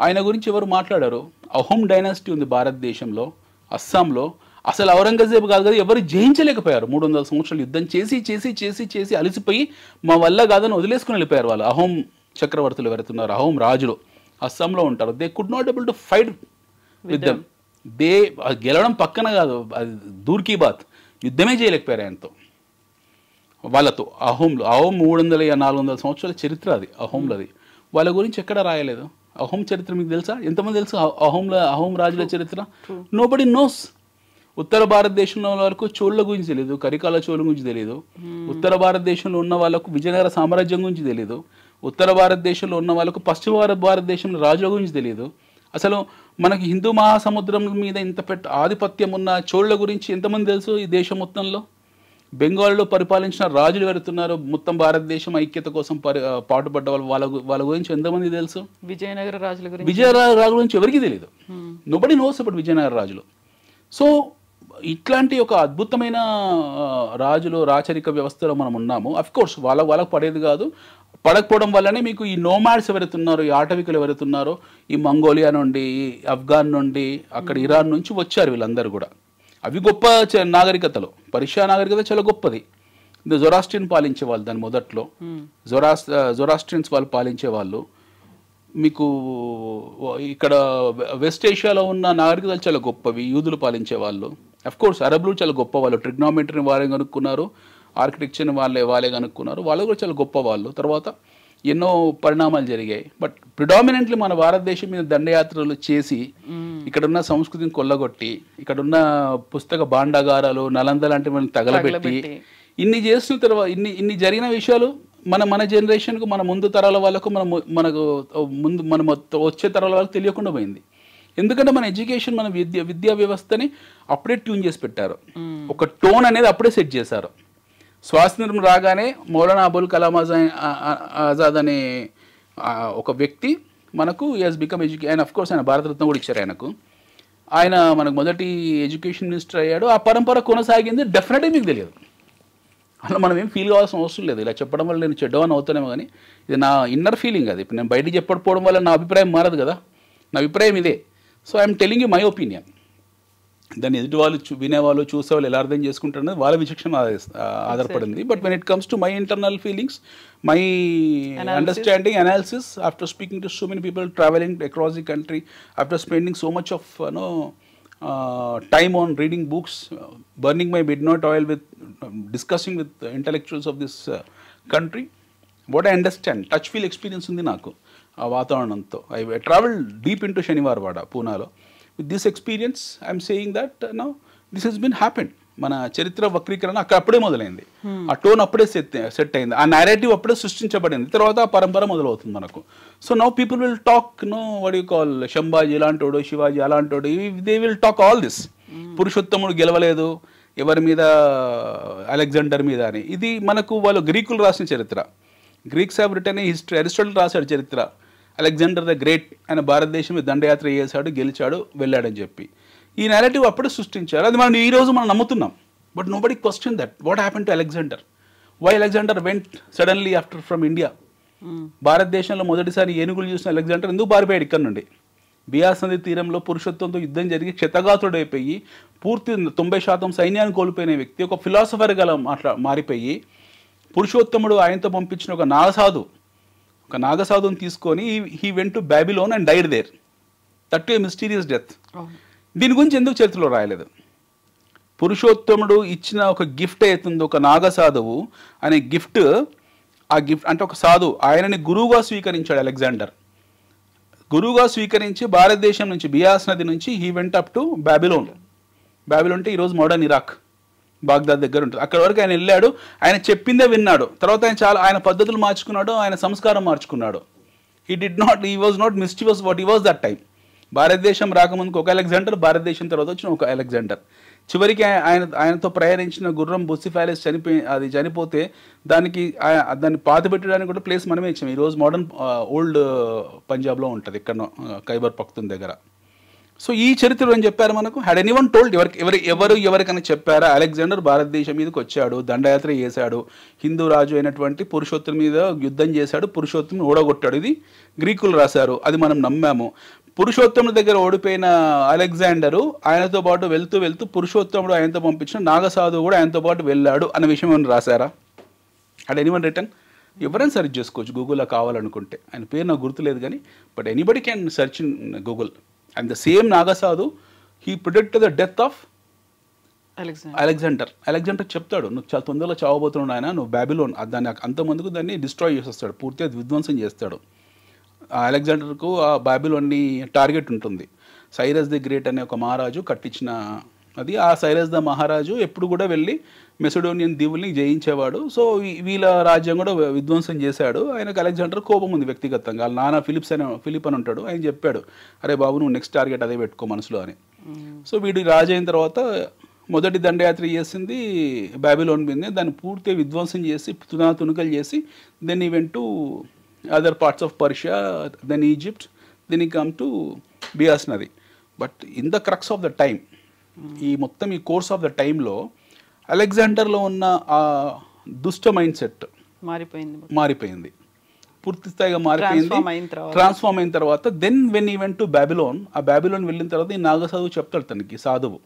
ఆయన గురించి ఎవరు మాట్లాడారు? అహోం డైనాసిటీ ఉంది భారతదేశంలో, అస్సాంలో. అసలు ఔరంగజేబు కాదు కదా, ఎవరు జయించలేకపోయారు. 300 సంవత్సరాలు యుద్ధం చేసి చేసి చేసి చేసి అలసిపోయి మా వల్ల కాదని వదిలేసుకుని వెళ్ళిపోయారు వాళ్ళు. అహోం చక్రవర్తులు ఎవరైతున్నారు, అహోం రాజులు అస్సాంలో ఉంటారు. They could not able to fight with them. గెలవడం పక్కన కాదు, అది దూర్ కీ బాత్, యుద్ధమే చేయలేకపోయారు ఆయనతో వాళ్ళతో. అహోం 300-400 సంవత్సరాల చరిత్ర అది అహోంలది. వాళ్ళ గురించి ఎక్కడ రాయలేదు. అహోం చరిత్ర మీకు తెలుసా? ఎంతమంది తెలుసు అహోం రాజుల చరిత్ర? Nobody nose. ఉత్తర భారతదేశంలో ఉన్న వాళ్ళకు చోళ్ళ గురించి తెలియదు, కరికాల చోళ్ళ గురించి తెలియదు. ఉత్తర భారతదేశంలో ఉన్న వాళ్ళకు విజయనగర సామ్రాజ్యం గురించి తెలియదు. ఉత్తర భారతదేశంలో ఉన్న వాళ్ళకు పశ్చిమ భారతదేశంలో రాజుల గురించి తెలియదు. అసలు మనకి హిందూ మహాసముద్రం మీద ఇంత ఆధిపత్యం ఉన్న చోళ్ళ గురించి ఎంతమంది తెలుసు ఈ దేశం మొత్తంలో? బెంగాల్లో పరిపాలించిన రాజులు వెళ్తున్నారు, మొత్తం భారతదేశం ఐక్యత కోసం పాటుపడ్డ వాళ్ళ గురించి ఎంతమంది తెలుసు? విజయనగర రాజుల గురించి ఎవరికి తెలియదు. నోబడీ నోస్ అబౌట్ విజయనగర రాజులు. సో ఇట్లాంటి ఒక అద్భుతమైన రాజులు రాచరిక వ్యవస్థలో మనం ఉన్నాము. అఫ్కోర్స్ వాళ్ళకు పడేది కాదు, పడకపోవడం వల్లనే మీకు ఈ నోమాడ్స్ ఎవరైతున్నారో, ఈ ఆటవికులు ఎవరైతున్నారో, ఈ మంగోలియా నుండి, ఆఫ్ఘాన్ నుండి, అక్కడ ఇరాన్ నుంచి వచ్చారు వీళ్ళందరూ కూడా. అవి గొప్ప నాగరికతలు. పర్షియా నాగరికత చాలా గొప్పది. జొరాస్ట్రియన్ పాలించే వాళ్ళు దాని మొదట్లో. జొరాస్ట్రియన్స్ వాళ్ళు పాలించే వాళ్ళు. మీకు ఇక్కడ వెస్ట్ ఏషియాలో ఉన్న నాగరికతలు చాలా గొప్పవి, యూదులు పాలించే వాళ్ళు. అఫ్కోర్స్ అరబ్లు చాలా గొప్ప వాళ్ళు. ట్రిగ్నోమెట్రీని వాళ్ళే కనుక్కున్నారు, ఆర్కిటెక్చర్ని వాళ్ళే కనుక్కున్నారు. వాళ్ళు కూడా చాలా గొప్ప వాళ్ళు. తర్వాత ఎన్నో పరిణామాలు జరిగాయి. బట్ ప్రిడామినెంట్లీ మన భారతదేశం మీద దండయాత్రలు చేసి ఇక్కడున్న సంస్కృతిని కొల్లగొట్టి, ఇక్కడున్న పుస్తక భాండాగారాలు, నలంద లాంటివి తగలబెట్టి, ఇన్ని చేసిన తర్వాత ఇన్ని జరిగిన విషయాలు మన జనరేషన్కు, మన ముందు తరాల వాళ్ళకు, మనకు వచ్చే తరాల వాళ్ళకి తెలియకుండా పోయింది. ఎందుకంటే మన ఎడ్యుకేషన్, మన విద్యా వ్యవస్థని అప్పుడే ట్యూన్ చేసి పెట్టారు. ఒక టోన్ అనేది అప్పుడే సెట్ చేశారు. స్వాతంత్రం రాగానే మౌలానా అబుల్ కలాం ఆజాద్ అనే ఒక వ్యక్తి మనకు హస్ బికమ్ ఆయన అఫ్కోర్స్ ఆయన భారతరత్న కూడా ఇచ్చారు ఆయనకు. ఆయన మనకు మొదటి ఎడ్యుకేషన్ మినిస్టర్ అయ్యాడు. ఆ పరంపర కొనసాగింది. డెఫినెట్గా మీకు తెలియదు. అలా మనం ఏం ఫీల్ కావాల్సిన అవసరం లేదు. ఇలా చెప్పడం వల్ల నేను చెడ్డవని అవుతానేమో, కానీ ఇది నా ఇన్నర్ ఫీలింగ్. అది ఇప్పుడు నేను బయటికి చెప్పకపోవడం వల్ల నా అభిప్రాయం మారదు కదా. నా అభిప్రాయం ఇదే. So I'm telling you my opinion. దాన్ని ఎదుటి వాళ్ళు వినేవాళ్ళు, చూసేవాళ్ళు ఎలా అర్థం చేసుకుంటారనేది వాళ్ళ విచక్షణ ఆధారపడింది. But when it comes to my internal feelings, my understanding, analysis, after speaking to so many people, travelling across the country, after spending so much of time on reading books, burning my midnight oil with discussing with intellectuals of this country, what I understand, touch feel experience undi naku aa vaatavananto. I traveled deep into Shaniwarwada, Punalo. With this experience I am saying that now this has been happened. మన చరిత్ర వక్రీకరణ అక్కడ అప్పుడే మొదలైంది. ఆ tone అప్పుడే set అయింది. ఆ నేరేటివ్ అప్పుడే సృష్టించబడింది. తర్వాత ఆ పరంపర మొదలవుతుంది మనకు. So now people will talk, no what you call, Sambhaji ఇలాంటోడు, శివాజీ అలాంటోడు, they will talk all this. పురుషోత్తముడు గెలవలేదు, ఎవరి మీద, అలెగ్జాండర్ మీద అని. ఇది మనకు వాళ్ళు గ్రీకులు రాసిన చరిత్ర. Greeks have return history. Aristotle రాశాడు చరిత్ర, అలెగ్జాండర్ ద గ్రేట్ ఆయన భారతదేశం మీద దండయాత్ర చేశాడు, గెలిచాడు, వెళ్ళాడని చెప్పి. ఈ నేరేటివ్ అప్పుడే సృష్టించారు. అది మనం ఈరోజు మనం నమ్ముతున్నాం. But nobody question that what happen to Alexander, why Alexander went suddenly after from India. భారతదేశంలో మొదటిసారి ఏనుగులు చూసిన అలెగ్జాండర్ ఎందుకు పారిపోయాడు ఇక్కడ నుండి? బియాస్ నది తీరంలో పురుషోత్తంతో యుద్ధం జరిగి క్షతగాతుడైపోయి పూర్తి 90% సైన్యాన్ని కోల్పోయిన వ్యక్తి ఒక ఫిలాసఫర్ గల మారిపోయి పురుషోత్తముడు ఆయనతో పంపించిన ఒక నాగసాధుని తీసుకొని he went to Babylon and died there, that too a mysterious death. దీని గురించి ఎందుకు చరిత్రలో రాయలేదు? పురుషోత్తముడు ఇచ్చిన ఒక గిఫ్ట్ అవుతుంది, ఒక నాగసాధువు అనే గిఫ్ట్. ఆ గిఫ్ట్ అంటే ఒక సాధువు ఆయనని గురువుగా స్వీకరించాడు అలెగ్జాండర్. గురువుగా స్వీకరించి భారతదేశం నుంచి బియాస్ నది నుంచి he went up to Babylon. Babylon అంటే ఈరోజు మోడర్న్ ఇరాక్, బాగ్దాద్ దగ్గర ఉంటుంది. అక్కడ వరకు ఆయన వెళ్ళాడు, ఆయన చెప్పిందే విన్నాడు. తర్వాత ఆయన పద్ధతులు మార్చుకున్నాడు, ఆయన సంస్కారం మార్చుకున్నాడు. He was not mischievous what he was that time. భారతదేశం రాకముందుకు ఒక అలెగ్జాండర్, భారతదేశం తర్వాత వచ్చిన ఒక అలెగ్జాండర్. చివరికి ఆయనతో ప్రయాణించిన గుర్రం బుసిఫాలిస్ చనిపోతే దాన్ని పాత పెట్టడానికి కూడా ప్లేస్ మనమే ఇచ్చాం. ఈరోజు మోడర్న్ ఓల్డ్ పంజాబ్లో ఉంటుంది, ఇక్కడ ఖైబర్ పఖ్తూన్ దగ్గర. సో ఈ చరిత్రలో ఏం చెప్పారు మనకు? Had anyone told? ఎవరికైనా చెప్పారా అలెగ్జాండర్ భారతదేశం మీదకి వచ్చాడు, దండయాత్ర చేశాడు, హిందూ రాజు అయినటువంటి పురుషోత్తం మీద యుద్ధం చేశాడు, పురుషోత్తం ఓడగొట్టాడు. ఇది గ్రీకులు రాశారు, అది మనం నమ్మాము. పురుషోత్తముడి దగ్గర ఓడిపోయిన అలెగ్జాండరు ఆయనతో పాటు వెళ్తూ పురుషోత్తముడు ఆయనతో పంపించిన నాగసాధువు కూడా ఆయనతో పాటు వెళ్ళాడు అన్న విషయం ఏమైనా రాశారా? At anyone return? ఎవరైనా సెర్చ్ చేసుకోవచ్చు గూగుల్లో కావాలనుకుంటే. ఆయన పేరు నాకు గుర్తులేదు కానీ, but anybody can search in Google. And the same Naga sadhu he predicted the death of Alexander. Alexander చెప్తాడు, నువ్వు చాలా తొందరలో చావబోతున్నాడు ఆయన, నువ్వు బ్యాబిలోన్ దాన్ని అంతమందుకు దాన్ని డిస్ట్రాయ్ చేసేస్తాడు, పూర్తిగా విధ్వంసం చేస్తాడు. అలెగ్జాండర్కు ఆ బాబిలోన్ని టార్గెట్ ఉంటుంది. సైరస్ ది గ్రేట్ అనే ఒక మహారాజు కట్టించిన అది. ఆ సైరస్ ద మహారాజు ఎప్పుడు కూడా వెళ్ళి మెసిడోనియన్ దీవుల్ని జయించేవాడు. సో వీళ్ళ రాజ్యం కూడా విధ్వంసం చేశాడు. ఆయనకు అలెగ్జాండర్ కోపం ఉంది వ్యక్తిగతంగా. వాళ్ళ నాన్న ఫిలిప్ అని ఉంటాడు, ఆయన చెప్పాడు, అరే బాబు నువ్వు నెక్స్ట్ టార్గెట్ అదే పెట్టుకో మనసులో అని. సో వీడు రాజు అయిన తర్వాత మొదటి దండయాత్ర చేసింది బాబిలోన్ మీదనే. దాన్ని పూర్తిగా విధ్వంసం చేసి తునకలు చేసి then he went to other parts of Persia, then Egypt, then he come to Bias Nadi. But in the crux of the time, ఈ కోర్స్ ఆఫ్ ద టైంలో అలెగ్జాండర్లో ఉన్న ఆ దుష్ట మైండ్ సెట్ మారిపోయింది, పూర్తి స్థాయిగా మారిపోయింది, ట్రాన్స్ఫార్మ్ అయిన తర్వాత. దెన్ వెన్ ఈ వెంట్ టు బ్యాబిలోన్, ఆ బ్యాబిలోన్ వెళ్ళిన తర్వాత ఈ నాగసాధువు చెప్తాడు తనకి, సాధువు,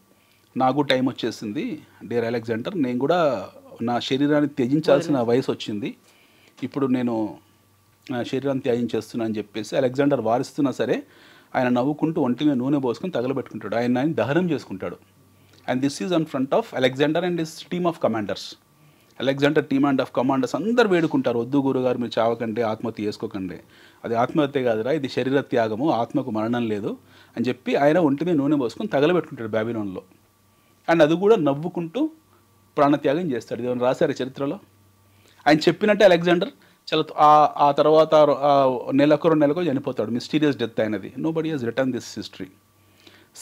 నాకు టైం వచ్చేసింది డియర్ అలెగ్జాండర్, నేను కూడా నా శరీరాన్ని త్యజించాల్సిన వయసు వచ్చింది, ఇప్పుడు నేను శరీరాన్ని త్యాగం చేస్తున్నా అని చెప్పేసి అలెగ్జాండర్ వారిస్తున్నా సరే ఆయన నవ్వుకుంటూ ఒంటిగా నూనె పోసుకొని తగలబెట్టుకుంటాడు, ఆయన దహనం చేసుకుంటాడు. And this is an front of Alexander and this team of commanders. Alexander team and of commanders అందరు వేడుకుంటారు, వద్దు గురుగారు మీరు చావకండి, ఆత్మహత్య చేసుకోకండి, అది ఆత్మహత్య కాదురా, ఇది శరీర త్యాగము, ఆత్మకు మరణం లేదు అని చెప్పి ఆయన ఒంటిని నూనె పోసుకొని తగలబెట్టుకుంటాడు బ్యాబిలోన్లో. అండ్ అది కూడా నవ్వుకుంటూ ప్రాణత్యాగం చేస్తాడు. ఇది రాశారు చరిత్రలో. ఆయన చెప్పినట్టే అలెగ్జాండర్ చాలా ఆ తర్వాత నెలకు 2 నెలలకు చనిపోతాడు, మిస్టీరియస్ డెత్ అయినది. Nobody has return this history.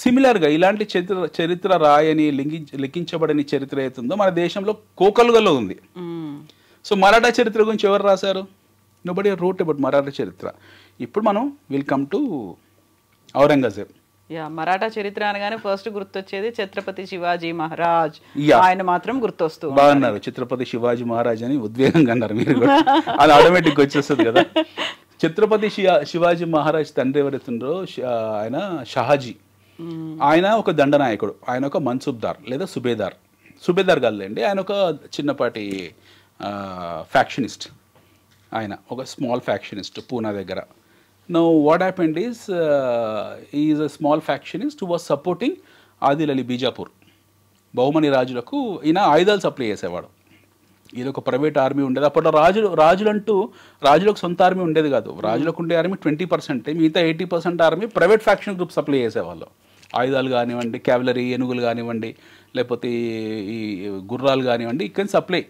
సిమిలర్గా ఇలాంటి చరిత్ర రాయని లిఖించబడని చరిత్ర అవుతుందో మన దేశంలో కోకలుగలో ఉంది. సో మరాఠా చరిత్ర గురించి ఎవరు రాశారు? నోబడీ రోట్ అబౌట్ మరాఠా చరిత్ర. ఇప్పుడు మనం will come to Aurangzeb. Maratha చరిత్ర అనగానే ఫస్ట్ గుర్తొచ్చేది ఛత్రపతి శివాజీ మహారాజ్. ఆయన మాత్రం గుర్తొస్తూ బాగున్నారు, ఛత్రపతి శివాజీ మహారాజ్ అని ఉద్వేగంగా అన్నారు మీరు కూడా, అది ఆటోమేటిక్ వచ్చేస్తుంది కదా. ఛత్రపతి శివాజీ మహారాజ్ తండ్రి ఎవరైతుండ్రో ఆయన షహాజీ. ఆయన ఒక దండనాయకుడు, ఆయన ఒక మన్సూబ్దార్ లేదా సుబేదార్ కాదులేండి, ఆయన ఒక చిన్నపాటి ఫ్యాక్షనిస్ట్. ఆయన ఒక స్మాల్ ఫ్యాక్షనిస్ట్ పూనా దగ్గర. Now what happened is he is a small factionist who was supporting Adil Ali Bijapur. Bahmani రాజులకు ఈయన ఆయుధాలు సప్లై చేసేవాడు. ఇది ఒక ప్రైవేట్ ఆర్మీ ఉండేది అప్పట్లో. రాజులకు సొంత ఆర్మీ ఉండేది కాదు. రాజులకు ఉండే ఆర్మీ 20%, మిగతా 80% army private faction group supply చేసేవాళ్ళు. ఆయుధాలు కానివ్వండి, క్యావలరీ ఏనుగులు కానివ్వండి, లేకపోతే ఈ గుర్రాలు కానివ్వండి, ఇక్కడ సప్లై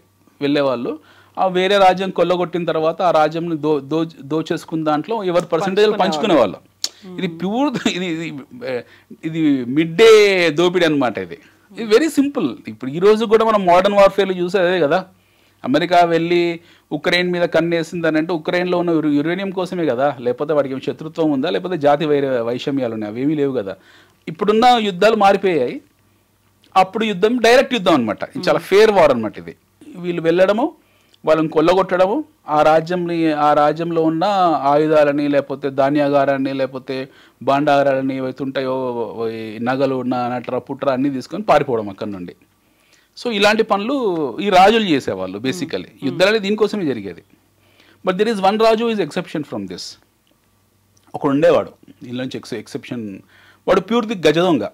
వెళ్ళేవాళ్ళు. ఆ వేరే రాజ్యం కొల్లగొట్టిన తర్వాత ఆ రాజ్యంని దోచేసుకున్న దాంట్లో ఎవరి పర్సంటేజ్ పంచుకునే వాళ్ళు. ఇది ప్యూర్ ఇది మిడ్ డే దోపిడీ అనమాట. ఇది ఇది వెరీ సింపుల్. ఇప్పుడు ఈ రోజు కూడా మనం మోడర్న్ వార్ఫేర్లో చూసేదే కదా, అమెరికా వెళ్ళి ఉక్రెయిన్ మీద కన్నేసిందని అంటే ఉక్రెయిన్లో ఉన్న యురేనియం కోసమే కదా, లేకపోతే వాడికి శత్రుత్వం ఉందా, లేకపోతే జాతి వైషమ్యాలు ఉన్నాయి, అవేమీ లేవు కదా. ఇప్పుడున్న యుద్ధాలు మారిపోయాయి. అప్పుడు యుద్ధం డైరెక్ట్ యుద్ధం అనమాట, చాలా ఫేర్ వార్ అనమాట ఇది. వీళ్ళు వెళ్ళడము, వాళ్ళని కొల్లగొట్టడము, ఆ రాజ్యంలో ఉన్న ఆయుధాలని, లేకపోతే ధాన్యాగారాన్ని, లేకపోతే భాండాగారాలని ఏవైతే ఉంటాయో నగలు నట్ర పుట్ర అన్నీ తీసుకొని పారిపోవడం అక్కడ నుండి. సో ఇలాంటి పనులు ఈ రాజులు చేసేవాళ్ళు బేసికలీ. యుద్ధాలు దీనికోసమే జరిగేది. But there is one Raju is exception from this. ఒకడు ఉండేవాడు ఇందులో నుంచి ఎక్సెప్షన్. వాడు పూర్తి గజ దొంగ.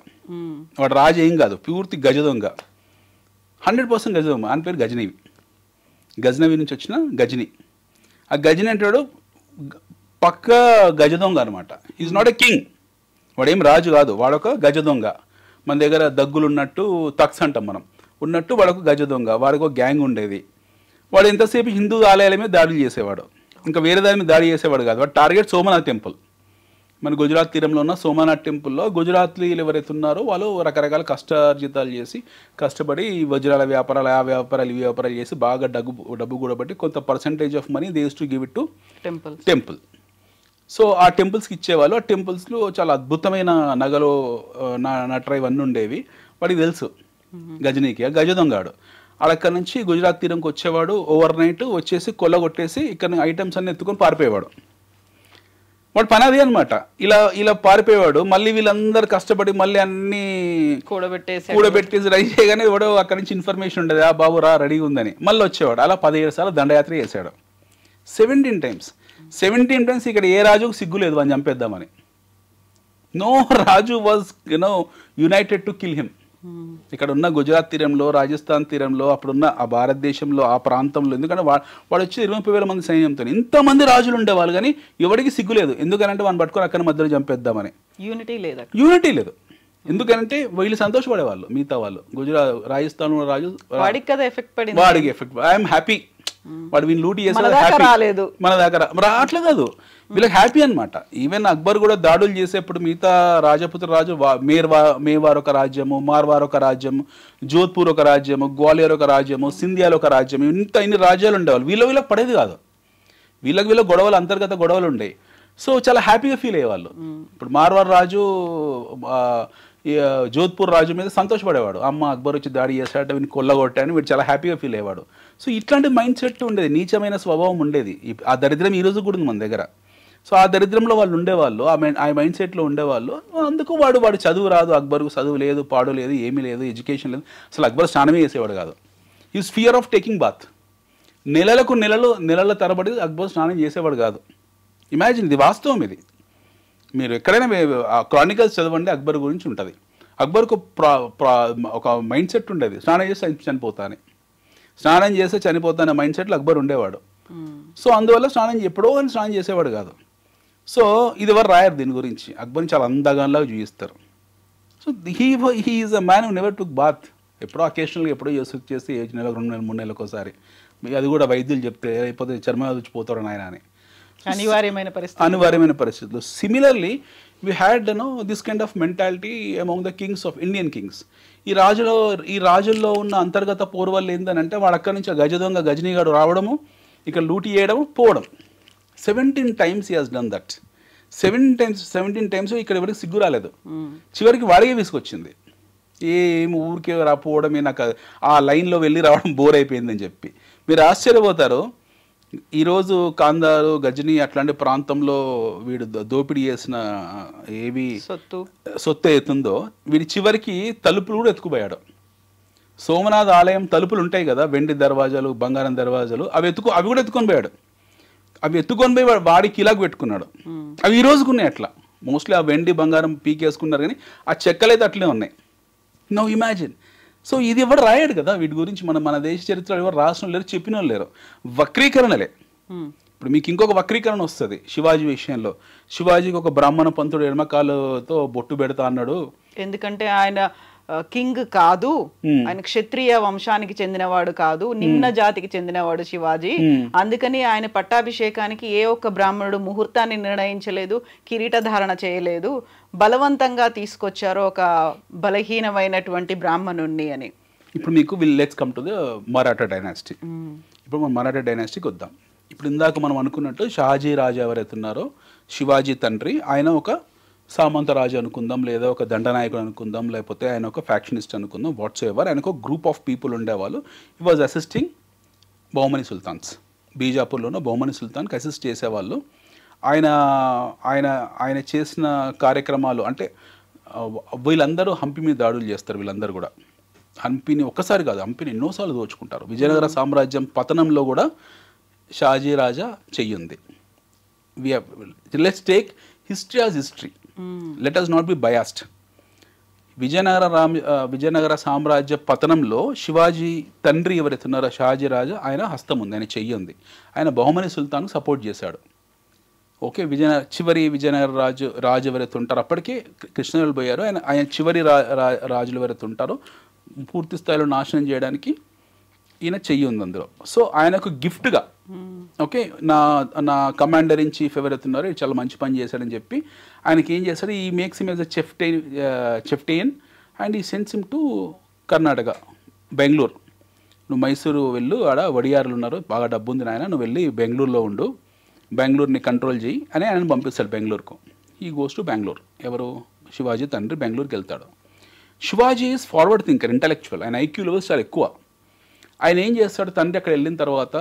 వాడు రాజు ఏం కాదు, పూర్తి గజ దొంగ, 100% గజ దొంగ. ఆయన పేరు గజనవి. గజనవి నుంచి వచ్చిన గజని. ఆ గజని అంటాడు పక్క గజ దొంగ అనమాట. Is not a king. వాడేం రాజు కాదు, వాడొక గజ దొంగ. మన దగ్గర దగ్గులు ఉన్నట్టు తక్స్ అంటాం మనం, ఉన్నట్టు వాడొక గజ దొంగ. వాడికి ఒక గ్యాంగ్ ఉండేది. వాడు ఎంతసేపు హిందూ ఆలయాల మీద దాడులు చేసేవాడు, ఇంకా వేరే దాని మీద దాడి చేసేవాడు కాదు. వాడు టార్గెట్ సోమనాథ్ టెంపుల్. మన గుజరాత్ తీరంలో ఉన్న సోమనాథ్ టెంపుల్లో గుజరాత్లీలు ఎవరైతే ఉన్నారో వాళ్ళు రకరకాల కష్టార్జితాలు చేసి కష్టపడి వజ్రాల వ్యాపారాలు, ఆ వ్యాపారాలు, ఈ వ్యాపారాలు చేసి బాగా డబ్బు కూడబట్టి కొంత percentage of money they use to give it to temple. So ఆ టెంపుల్స్కి ఇచ్చేవాళ్ళు. ఆ టెంపుల్స్లో చాలా అద్భుతమైన నగలు నట్ర ఇవన్నీ ఉండేవి. వాడికి తెలుసు గజనీకి, గజ దొంగాడు. అక్కడి నుంచి గుజరాత్ తీరంకి వచ్చేవాడు, ఓవర్ నైట్ వచ్చేసి కొల్లగొట్టేసి ఇక్కడ ఐటమ్స్ అన్ని ఎత్తుకొని పారిపోయేవాడు. వాడు పని అదే అనమాట. ఇలా పారిపోయేవాడు. మళ్ళీ వీళ్ళందరూ కష్టపడి మళ్ళీ అన్ని కూడబెట్టేసి రెడీ చేయగానే వాడు అక్కడి నుంచి ఇన్ఫర్మేషన్ ఉండేది, ఆ బాబు రా రెడీగా ఉందని. మళ్ళీ వచ్చేవాడు. అలా 17 సార్లు దండయాత్ర చేశాడు. 17 టైమ్స్. ఇక్కడ ఏ రాజుకు సిగ్గు లేదు అని చంపేద్దామని. నో రాజు was united to kill him. ఇక్కడ ఉన్న గుజరాత్ తీరంలో, రాజస్థాన్ తీరంలో, అప్పుడున్న ఆ భారతదేశంలో, ఆ ప్రాంతంలో, ఎందుకంటే వాడు వచ్చి 20,000 మంది సైన్యంతో ఇంతమంది రాజులు ఉండేవాళ్ళు, కానీ ఎవరికి సిగ్గు లేదు. ఎందుకనంటే వాడిని పట్టుకొని అక్కడ మధ్యలో చంపేద్దామని. యూనిటీ లేదు. ఎందుకంటే వీళ్ళు సంతోషపడేవాళ్ళు. మిగతా వాళ్ళు రాజస్థాన్ రాజు వాడికి ఎఫెక్ట్. ఐఎమ్ హ్యాపీ, వాడు వీళ్ళు లూటీ చేసాడు, మన దాకా అట్లా కాదు, వీళ్ళకి హ్యాపీ అనమాట. ఈవెన్ అక్బర్ కూడా దాడులు చేసేప్పుడు మిగతా రాజపుత్ర రాజు మేవార్ ఒక రాజ్యము, మార్వార్ ఒక రాజ్యము, జోధ్పూర్ ఒక రాజ్యము, గ్వాలియర్ ఒక రాజ్యము, సింధియాలో ఒక రాజ్యం, ఇన్ని రాజ్యాలు ఉండేవాళ్ళు. వీళ్ళకి పడేది కాదు. వీళ్ళకి గొడవలు, అంతర్గత గొడవలు ఉండేవి. సో చాలా హ్యాపీగా ఫీల్ అయ్యేవాళ్ళు. ఇప్పుడు మార్వార్ రాజు జోధ్పూర్ రాజు మీద సంతోషపడేవాడు. అమ్మ అక్బర్ వచ్చి దాడి చేశాడు, వీడిని కొల్లగొట్టాను, వీడు చాలా హ్యాపీగా ఫీల్ అయ్యేవాడు. సో ఇట్లాంటి మైండ్ సెట్ ఉండేది, నీచమైన స్వభావం ఉండేది. ఆ దరిద్రం ఈ రోజు కూడా ఉంది మన దగ్గర. సో ఆ దరిద్రంలో వాళ్ళు ఉండేవాళ్ళు, ఆ మైండ్ సెట్లో ఉండేవాళ్ళు. అందుకు వాడు చదువు రాదు, అక్బర్కు చదువు లేదు, పాడు లేదు, ఏమీ లేదు, ఎడ్యుకేషన్ లేదు. అసలు అక్బర్ స్నానమే చేసేవాడు కాదు. Is fear of taking bath. నెలల తరబడి అక్బర్ స్నానం చేసేవాడు కాదు. ఇమాజిన్, ఇది వాస్తవం. ఇది మీరు ఎక్కడైనా క్రానికల్స్ చదవండి, అక్బర్ గురించి ఉంటుంది. అక్బర్కు ఒక మైండ్ సెట్ ఉండేది, స్నానం చేస్తే చనిపోతానే, స్నానం చేస్తే చనిపోతానే మైండ్ సెట్లో అక్బర్ ఉండేవాడు. సో అందువల్ల ఎప్పుడో కానీ స్నానం చేసేవాడు కాదు. సో ఇది ఎవరు రాయరు దీని గురించి. అక్బర్ని చాలా అందగానిలాగా చూపిస్తారు. So he is a man who never took bath. ఎప్పుడో అకేషనల్గా ఎప్పుడో చేస్తే 1 నెల 2 నెలలు 3 నెలలకు ఒకసారి, అది కూడా వైద్యులు చెప్తే అయిపోతే చర్మం వచ్చిపోతాడు నాయన అని. అనివార్యమైన పరిస్థితులు. Similarly we had this kind of mentality among the Kings of Indian Kings. ఈ రాజుల్లో ఉన్న అంతర్గత పోర్వల్ ఏంటంటే వాడు అక్కడి నుంచి గజదొంగ గజనీగాడు రావడము, ఇక్కడ లూటీ చేయడము, పోవడం. 17 times he has done that. 17 times ఇక్కడ ఎవరికి సిగ్గు రాలేదు. చివరికి వాడికే విసుకొచ్చింది. ఏం ఊరికే రాపోవడమే, నాకు ఆ లైన్లో వెళ్ళి రావడం బోర్ అయిపోయిందని చెప్పి. మీరు ఆశ్చర్యపోతారు, ఈరోజు కాందారు, గజని అట్లాంటి ప్రాంతంలో వీడు దోపిడీ చేసిన ఏవి సొత్తు అవుతుందో వీడి చివరికి తలుపులు కూడా ఎత్తుకుపోయాడు. సోమనాథ్ ఆలయం తలుపులు ఉంటాయి కదా, వెండి దర్వాజాలు, బంగారం దర్వాజాలు, అవి కూడా ఎత్తుకొని పోయాడు. అవి ఎత్తుకొని పోయి వాడి కిలాకు పెట్టుకున్నాడు. అవి ఈ రోజుకున్నాయి అట్లా. మోస్ట్లీ ఆ వెండి బంగారం పీకేసుకున్నారు, కానీ ఆ చెక్కలు అయితే అట్లే ఉన్నాయి. No imagine. సో ఇది ఎవరు రాయాడు కదా వీటి గురించి. మన దేశ చరిత్రలో ఎవరు రాసిన లేరు, చెప్పిన వాళ్ళు లేరు. వక్రీకరణలే. ఇప్పుడు మీకు ఇంకొక వక్రీకరణ వస్తుంది శివాజీ విషయంలో. శివాజీకి ఒక బ్రాహ్మణ పంతుడు ఎడమకాలతో బొట్టు పెడతా అన్నాడు. ఎందుకంటే ఆయన కింగ్ కాదు, ఆయన క్షత్రియ వంశానికి చెందినవాడు కాదు, నిమ్న జాతికి చెందినవాడు శివాజీ. అందుకని ఆయన పట్టాభిషేకానికి ఏ ఒక్క బ్రాహ్మణుడు ముహూర్తాన్ని నిర్ణయించలేదు, కిరీట ధారణ చేయలేదు, బలవంతంగా తీసుకొచ్చారు ఒక బలహీనమైనటువంటి బ్రాహ్మణుణ్ణి అని. ఇప్పుడు మీకు let's come to the Maratha dynasty. ఇప్పుడు మనం మరాఠా డైనాసిటీకి వద్దాం. ఇప్పుడు ఇందాక మనం అనుకున్నట్టు షాజీ రాజా ఎవరైతే ఉన్నారో శివాజీ తండ్రి, ఆయన ఒక సామంత రాజు అనుకుందాం, లేదా ఒక దండనాయకుడు అనుకుందాం, లేకపోతే ఆయన ఒక ఫ్యాక్షనిస్ట్ అనుకుందాం, వాట్స్ ఎవర్. ఆయనకు ఒక గ్రూప్ ఆఫ్ పీపుల్ ఉండేవాళ్ళు. He was assisting Bahmani sultans. బీజాపూర్లోనూ బహుమని సుల్తాన్కి అసిస్ట్ చేసేవాళ్ళు. ఆయన ఆయన ఆయన చేసిన కార్యక్రమాలు అంటే వీళ్ళందరూ హంపి మీద దాడులు చేస్తారు. వీళ్ళందరూ కూడా హంపిని ఒక్కసారి కాదు, హంపిని ఎన్నోసార్లు దోచుకుంటారు. విజయనగర సామ్రాజ్యం పతనంలో కూడా షాజీ రాజా చెయ్యింది. Let's take history as history, let us not be biased. Vijayanagara సామ్రాజ్య పతనంలో శివాజీ తండ్రి ఎవరైతే ఉన్నారో షాజీ రాజా, ఆయన హస్తం ఉంది, ఆయన చెయ్యింది. ఆయన బహుమని సుల్తాన్కు సపోర్ట్ చేశాడు. ఓకే, చివరి విజయనగర రాజు ఎవరైతే ఉంటారో, అప్పటికే కృష్ణదేవులు పోయారు, ఆయన చివరి రాజులు ఎవరైతే ఉంటారో పూర్తి స్థాయిలో నాశనం చేయడానికి ఈయన చెయ్యి ఉంది అందులో. సో ఆయనకు గిఫ్ట్గా, ఓకే, నా కమాండర్ ఇన్ చీఫ్ ఎవరైతే ఉన్నారో చాలా మంచి పని చేశాడని చెప్పి ఆయనకి ఏం చేశాడు, he makes him as a chieftain and he sends him to Karnataka, Bengaluru. నువ్వు మైసూరు వెళ్ళు, ఆడ వడియారులు ఉన్నారు, బాగా డబ్బు ఉంది నాయన, నువ్వు వెళ్ళి బెంగళూరులో ఉండు, బెంగళూరుని కంట్రోల్ చేయి అని ఆయన పంపిస్తాడు బెంగళూరుకు. ఈ గోస్ టు బెంగళూరు. ఎవరు? శివాజీ తండ్రి బెంగళూరుకి వెళ్తాడు. Shivaji is forward thinker, intellectual. ఆయన ఐక్యూ లెవెల్స్ చాలా ఎక్కువ. ఆయన ఏం చేస్తాడు, తండ్రి అక్కడ వెళ్ళిన తర్వాత,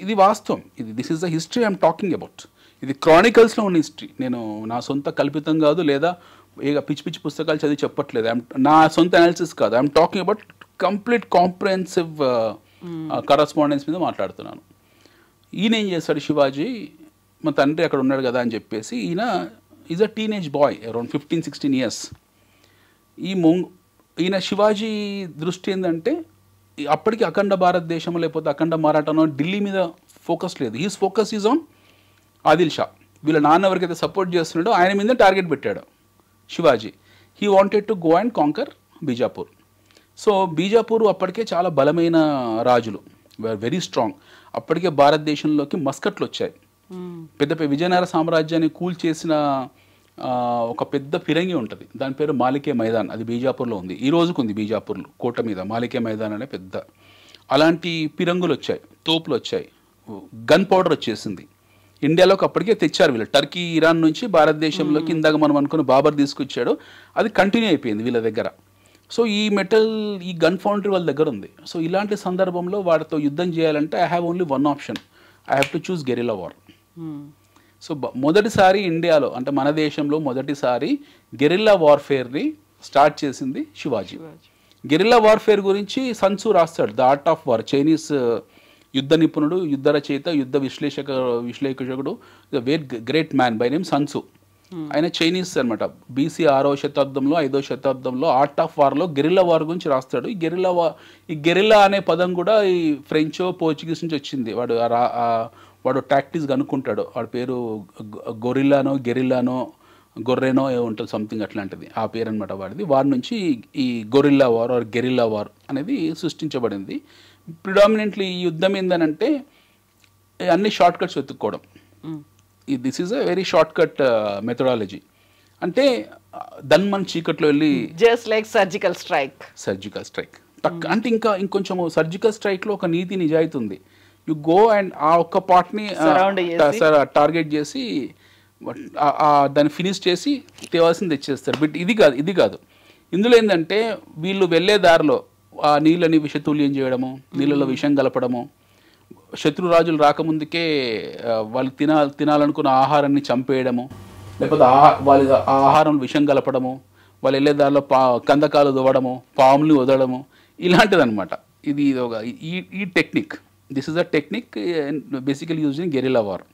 ఇది వాస్తవం, this is the history I'm talking about. ఇది క్రానికల్స్లో ఉన్న హిస్టరీ, నేను నా సొంత కల్పితం కాదు, లేదా పిచ్చి పిచ్చి పుస్తకాలు చదివి చెప్పట్లేదు, నా సొంత అనాలిసిస్ కాదు, I'm talking about complete comprehensive correspondence మీద మాట్లాడుతున్నాను. ఈయన ఏం చేస్తాడు, శివాజీ మా తండ్రి అక్కడ ఉన్నాడు కదా అని చెప్పేసి, is a teenage boy around 15-16 years. ఈయన శివాజీ దృష్టి ఏంటంటే అప్పటికి అఖండ భారతదేశం లేకపోతే అఖండ మరాఠానో ఢిల్లీ మీద ఫోకస్ లేదు. He's focus is on Adil Shah. వీళ్ళ నాన్న ఎవరికైతే సపోర్ట్ చేస్తున్నాడో ఆయన మీద టార్గెట్ పెట్టాడు Shivaji. He wanted to go and conquer Bijapur. So Bijapur అప్పటికే చాలా బలమైన రాజులు, వెరీ స్ట్రాంగ్. అప్పటికే భారతదేశంలోకి మస్కట్లు వచ్చాయి. పెద్ద విజయనగర సామ్రాజ్యాన్ని కూల్చేసిన ఒక పెద్ద ఫిరంగి ఉంటుంది, దాని పేరు మాలికే మైదాన్. అది బీజాపూర్లో ఉంది, ఈ రోజుకు ఉంది బీజాపూర్లో కోట మీద మాలికే మైదాన్ అనే పెద్ద. అలాంటి ఫిరంగులు వచ్చాయి, తోపులు వచ్చాయి, గన్ పౌడర్ వచ్చేసింది. ఇండియాలోకి అప్పటికే తెచ్చారు వీళ్ళు, టర్కీ ఇరాన్ నుంచి భారతదేశంలోకి. ఇందాక మనం అనుకున్న బాబర్ తీసుకొచ్చాడు, అది కంటిన్యూ అయిపోయింది వీళ్ళ దగ్గర. సో ఈ గన్ ఫౌండరీ వాళ్ళ దగ్గర ఉంది. సో ఇలాంటి సందర్భంలో వాడితో యుద్ధం చేయాలంటే I have only one option, I have to choose guerrilla war. So మొదటిసారి ఇండియాలో అంటే మన దేశంలో మొదటిసారి గెరిల్లా వార్ఫేర్ని స్టార్ట్ చేసింది శివాజీ. గెరిల్లా వార్ఫేర్ గురించి సన్సు రాస్తాడు, the art of war. Chinese యుద్ధ నిపుణుడు, యుద్ధ రచయిత, యుద్ధ విశ్లేషకుడు, very great man by name Sun Tzu. ఆయన చైనీస్ అనమాట. బీసీ 6వ శతాబ్దంలో 5వ శతాబ్దంలో ఆర్ట్ ఆఫ్ వార్లో గెరిల్లా వార్ గురించి రాస్తాడు. ఈ గెరిల్లా అనే పదం కూడా ఈ ఫ్రెంచో పోర్చుగీస్ నుంచి వచ్చింది. వాడు టాక్టిక్స్ కనుక్కుంటాడు, వాడి పేరు గెరిల్లానో గొర్రెనో ఉంటుంది, సంథింగ్ అట్లాంటిది ఆ పేరు అనమాట వాడిది. వారి నుంచి ఈ gorilla war or guerrilla war అనేది సృష్టించబడింది. ప్రిడామినెంట్లీ ఈ యుద్ధం ఏందనంటే అన్ని షార్ట్ కట్స్ వెతుక్కోవడం. This is a very short cut methodology. అంటే దన్మన్ చీకట్లో వెళ్ళి జస్ట్ లైక్ సర్జికల్ స్ట్రైక్ అంటే ఇంకొంచెం సర్జికల్ స్ట్రైక్లో ఒక నీతి నిజాయితీ ఉంది. యు గో అండ్ ఆ ఒక్క పార్ట్ని టార్గెట్ చేసి దాన్ని ఫినిష్ చేసి తేవాల్సింది తెచ్చేస్తారు. బట్ ఇది కాదు. ఇందులో ఏంటంటే వీళ్ళు వెళ్ళే దారిలో ఆ నీళ్ళని విషతుల్యం చేయడము, నీళ్ళలో విషం కలపడము, శత్రురాజులు రాకముందుకే వాళ్ళు తినాలనుకున్న ఆహారాన్ని చంపేయడము, లేకపోతే వాళ్ళ ఆహారం విషం కలపడము, వాళ్ళు వెళ్ళే దారిలో కందకాలు దువ్వడము, పాములు వదలడము, ఇలాంటిదన్నమాట. ఇది ఒక ఈ technique. This is a technique basically use in guerrilla war.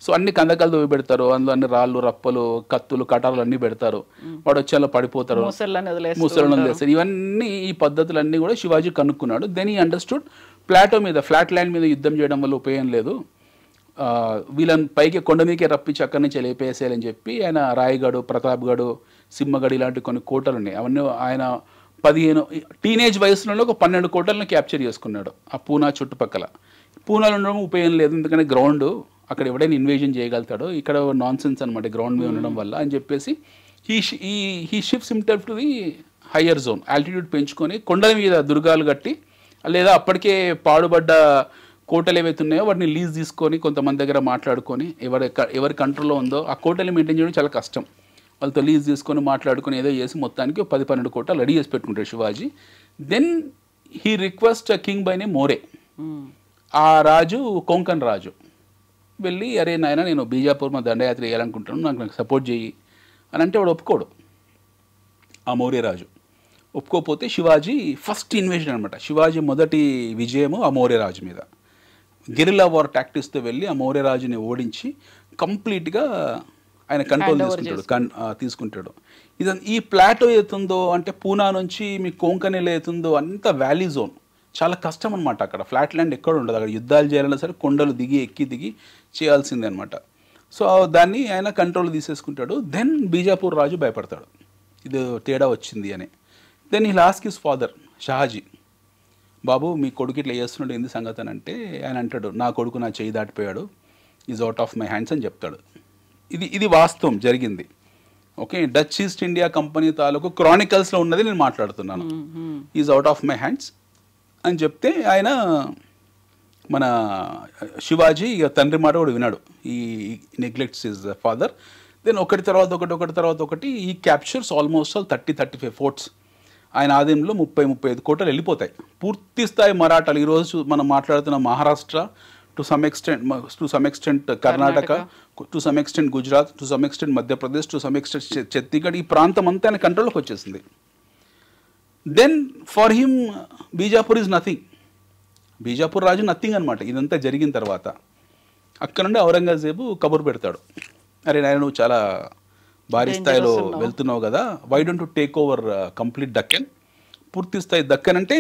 So అన్ని కందకాలు దువ్వి పెడతారు, అందులో అన్ని రాళ్ళు, రప్పలు, కత్తులు, కటార్లు అన్నీ పెడతారు. వాడు వచ్చి అలా పడిపోతారు, ముసలను వదిలేస్తారు. ఇవన్నీ ఈ పద్ధతులన్నీ కూడా శివాజీ కనుక్కున్నాడు. దెన్ ఈ అండర్స్టూడ్ ప్లాటో మీద, ఫ్లాట్ ల్యాండ్ మీద యుద్ధం చేయడం వల్ల ఉపయోగం లేదు, వీళ్ళని పైకి కొండ మీకే రప్పించి అక్కడి నుంచి లేపేసేయాలని చెప్పి ఆయన రాయగఢ్, ప్రతాప్గఢ్, సింహగఢ్ ఇలాంటి కొన్ని కోటలు ఉన్నాయి. అవన్నీ ఆయన 15 టీనేజ్ వయసులో ఒక 12 కోటలను క్యాప్చర్ చేసుకున్నాడు ఆ పూనా చుట్టుపక్కల. పూనాలో ఉండడం ఉపయోగం లేదు, ఎందుకంటే గ్రౌండ్ అక్కడ ఎవడైనా ఇన్వేజన్ చేయగలుగుతాడు, ఇక్కడ నాన్ సెన్స్ అనమాట గ్రౌండ్ మీద ఉండడం వల్ల అని చెప్పేసి he shifts himself to the higher zone, altitude పెంచుకొని కొండల మీద దుర్గాలు కట్టి, లేదా అప్పటికే పాడుబడ్డ కోటలు ఏవైతే ఉన్నాయో వాటిని లీజ్ తీసుకొని కొంతమంది దగ్గర మాట్లాడుకొని ఎవరి కంట్రోల్లో ఉందో ఆ కోటలు మెయింటైన్ చేయడం చాలా కష్టం. వాళ్ళతో లీజ్ తీసుకొని మాట్లాడుకొని ఏదో చేసి మొత్తానికి 10-12 కోటలు రెడీ చేసి పెట్టుకుంటాడు Shivaji. Then he request king బై నే మోరే, ఆ రాజు కొంకన్ రాజు వెళ్ళి, అరే నాయన నేను బీజాపూర్ మా దండయాత్ర చేయాలనుకుంటున్నాను, నాకు సపోర్ట్ చేయి అని అంటే వాడు ఒప్పుకోడు. ఆ మౌర్య రాజు ఒప్పుకోకపోతే శివాజీ ఫస్ట్ ఇన్వేషన్ అనమాట. శివాజీ మొదటి విజయము ఆ మౌర్య రాజు మీద. గెరిల్లా వార్ టాక్టిక్స్తో వెళ్ళి ఆ మౌర్య రాజుని ఓడించి కంప్లీట్గా ఆయన కంట్రోల్ తీసుకుంటాడు. ఈ ప్లాటో ఏతుందో అంటే పూనా నుంచి మీ కొంకన్ ఏతుందో అంత వ్యాలీ జోన్, చాలా కష్టం అనమాట. అక్కడ ఫ్లాట్ ల్యాండ్ ఎక్కడ ఉండదు, అక్కడ యుద్ధాలు చేయాలన్నా సరే కొండలు ఎక్కి దిగి చేయాల్సిందే అనమాట. సో దాన్ని ఆయన కంట్రోల్ తీసేసుకుంటాడు. దెన్ బీజాపూర్ రాజు భయపడతాడు ఇది తేడా వచ్చింది అని. దెన్ ఈ లాస్ట్ హిస్ ఫాదర్ షాజీ, బాబు మీ కొడుకు ఇట్లా చేస్తున్నాడు ఏంది సంగతి అని అంటే ఆయన అంటాడు, నా కొడుకు నా చేయి దాటిపోయాడు, is out of my hands అని చెప్తాడు. ఇది వాస్తవం జరిగింది. Okay, Dutch East India company తాలూకు క్రానికల్స్లో ఉన్నది నేను మాట్లాడుతున్నాను. Is out of my hands అని చెప్తే ఆయన మన శివాజీ ఇక తండ్రి మాట కూడా వినాడు, ఈ నెగ్లెక్ట్స్ హిజ్ ఫాదర్. దెన్ ఒకటి తర్వాత ఒకటి ఈ క్యాప్చర్స్ ఆల్మోస్ట్ 30-35 ఫోర్ట్స్. ఆయన ఆధీనంలో 30-35 కోటలు వెళ్ళిపోతాయి. పూర్తి స్థాయి మరాఠాలు ఈరోజు మనం మాట్లాడుతున్న Maharashtra, to some extent Karnataka, to some extent Gujarat, to some extent Madhya Pradesh, to some extent Chhattisgarh, ఈ ప్రాంతం అంతా ఆయన కంట్రోల్లోకి వచ్చేసింది. Then for him Bijapur is nothing, Bijapur రాజు నథింగ్ అనమాట. ఇదంతా జరిగిన తర్వాత అక్కడ నుండి ఔరంగజేబు కబురు పెడతాడు, అరే నాయన నువ్వు చాలా భారీ స్థాయిలో వెళ్తున్నావు కదా, why don't to take over complete Deccan. పూర్తి స్థాయి దక్కన్ అంటే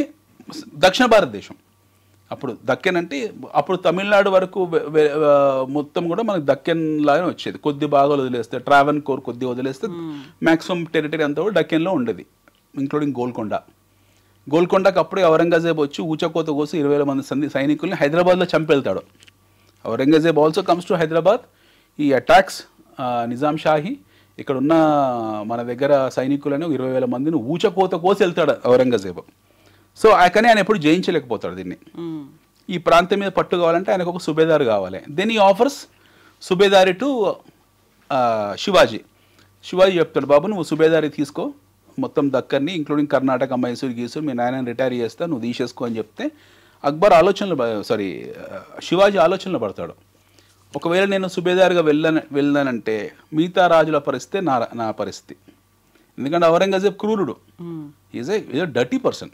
దక్షిణ భారతదేశం. అప్పుడు దక్కన్ అంటే అప్పుడు తమిళనాడు వరకు మొత్తం కూడా మనకు దక్కన్ లాగానే వచ్చేది. కొద్ది భాగాలు వదిలేస్తే ట్రావెన్ కోర్ కొద్ది వదిలేస్తే మ్యాక్సిమం టెరిటరీ అంతా కూడా డక్కన్లో ఉండేది, ఇంక్లూడింగ్ గోల్కొండకు అప్పుడే ఔరంగజేబు వచ్చి ఊచకోత కోసి 20,000 మంది సైనికుల్ని హైదరాబాద్లో చంపెళ్తాడు. Aurangzeb also comes to Hyderabad. He attacks Nizam Shahi ఇక్కడ ఉన్న మన దగ్గర సైనికులను 20,000 మందిని ఊచకోత కోసి వెళ్తాడు ఔరంగజేబు. సో కానీ ఆయన ఎప్పుడు జయించలేకపోతాడు దీన్ని. ఈ ప్రాంతం మీద పట్టు కావాలంటే ఆయనకు ఒక సుబేదారు కావాలి. దెన్ ఈ ఆఫర్స్ సుబేదారి టు శివాజీ చెప్తాడు, బాబు నువ్వు సుబేదారి తీసుకో, మొత్తం దక్కన్ని ఇంక్లూడింగ్ కర్ణాటక, మైసూర్ గీసూరు మీ నాయనని రిటైర్ చేస్తా, నువ్వు తీసేసుకో అని చెప్తే అక్బర్ శివాజీ ఆలోచనలో పడతాడు. ఒకవేళ నేను సుబేదారుగా వెళ్ళానంటే మిగతా రాజుల పరిస్థితి నా పరిస్థితి. ఎందుకంటే ఔరంగజేబ్ క్రూరుడు, ఈజ్ ఏ డర్టీ పర్సన్.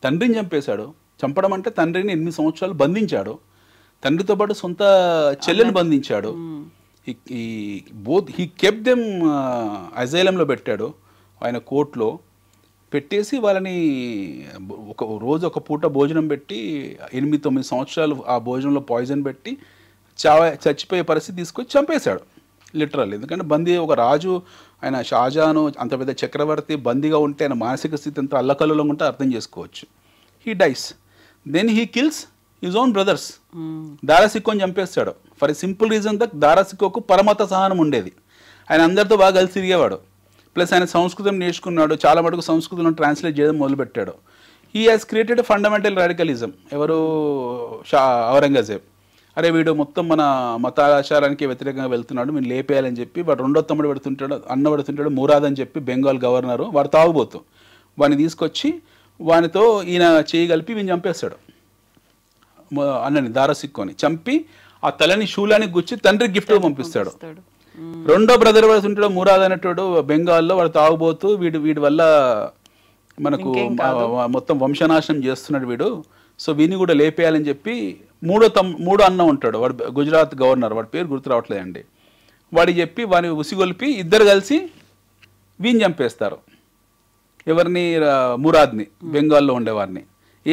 తండ్రిని చంపేశాడు. చంపడం అంటే తండ్రిని 8 సంవత్సరాలు బంధించాడు, తండ్రితో పాటు సొంత చెల్లెని బంధించాడు. హీ కెప్ దెమ్ అజైలంలో పెట్టాడు, ఆయన కోర్టులో పెట్టేసి వాళ్ళని ఒక పూట భోజనం పెట్టి 8-9 సంవత్సరాలు ఆ భోజనంలో పాయిజన్ పెట్టి చచ్చిపోయే పరిస్థితి తీసుకొచ్చి చంపేశాడు లిటరల్. ఎందుకంటే బందీ ఒక రాజు, ఆయన షాజాను అంత పెద్ద చక్రవర్తి బందీగా ఉంటే ఆయన మానసిక స్థితి అంతా అల్లకల్లలో ఉంటే అర్థం చేసుకోవచ్చు. He dies. Then he kills his own brothers. దారాసిక్కోని చంపేస్తాడు for a simple reason that దారాసిక్కోకు పరమత సహనం ఉండేది. ఆయన అందరితో బాగా కలిసి తిరిగేవాడు. ప్లస్ ఆయన సంస్కృతం నేర్చుకున్నాడు, చాలా మటుకు సంస్కృతంలో ట్రాన్స్లేట్ చేయడం మొదలుపెట్టాడు. He has created fundamental radicalism. ఎవరు? ఔరంగజేబ్. అరే వీడు మొత్తం మన మతాచారానికి వ్యతిరేకంగా వెళ్తున్నాడు, మీరు లేపేయాలని చెప్పి వాడు రెండో తమ్ముడు పెడుతుంటాడు మురాద్ అని చెప్పి బెంగాల్ గవర్నరు, వాడు తాగుబోతు, వాడిని తీసుకొచ్చి వానితో ఈయన చేయి కలిపి వీని చంపేస్తాడు. అన్నని దారాసిక్కోని చంపి ఆ తలని శూలానికి గుచ్చి తండ్రికి గిఫ్ట్గా పంపిస్తాడు. రెండో బ్రదర్ పడుతుంటాడు మురాద్ అనేటాడు బెంగాల్లో, వాడు తాగుబోతూ వీడి వల్ల మనకు మొత్తం వంశనాశనం చేస్తున్నాడు వీడు, సో వీని కూడా లేపేయాలని చెప్పి మూడో అన్న ఉంటాడు, వాడు గుజరాత్ గవర్నర్, వాడి పేరు గుర్తు రావట్లేదండి, వాడికి చెప్పి వాడిని ఉసిగొల్పి ఇద్దరు కలిసి వీని చంపేస్తారు. ఎవరిని? మురాద్ని, బెంగాల్లో ఉండేవారిని.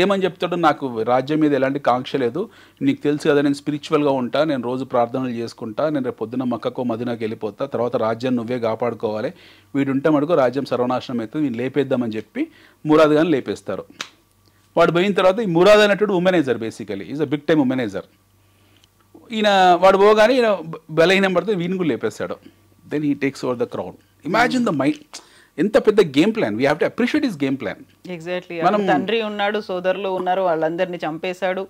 ఏమని చెప్తాడు, నాకు రాజ్యం మీద ఎలాంటి కాంక్ష లేదు, నీకు తెలుసు కదా నేను స్పిరిచువల్గా ఉంటా, నేను రోజు ప్రార్థనలు చేసుకుంటా, నేను రేపు పొద్దున్న మక్కకో మదీనాకి వెళ్ళిపోతా, తర్వాత రాజ్యాన్ని నువ్వే కాపాడుకోవాలి, వీడుంటే మటుకు రాజ్యం సర్వనాశనం అవుతుంది, వీళ్ళు లేపేద్దామని చెప్పి మురాద్ గారిని లేపేస్తారు. వాడు పోయిన తర్వాత ఈ మురాద్ అనేటువంటి womanizer, basically is a big time womanizer. ఈయన వాడు పోగానే ఈయన బలహీనం పడితే వీని కూడా లేపేస్తాడు. Then he takes over the crowd. Imagine the mind, ఎంత పెద్ద game plan. We have to appreciate his game plan. Exactly. తండ్రి ఉన్నాడు, సోదరులు ఉన్నారు, వాళ్ళందరినీ చంపేశాడు.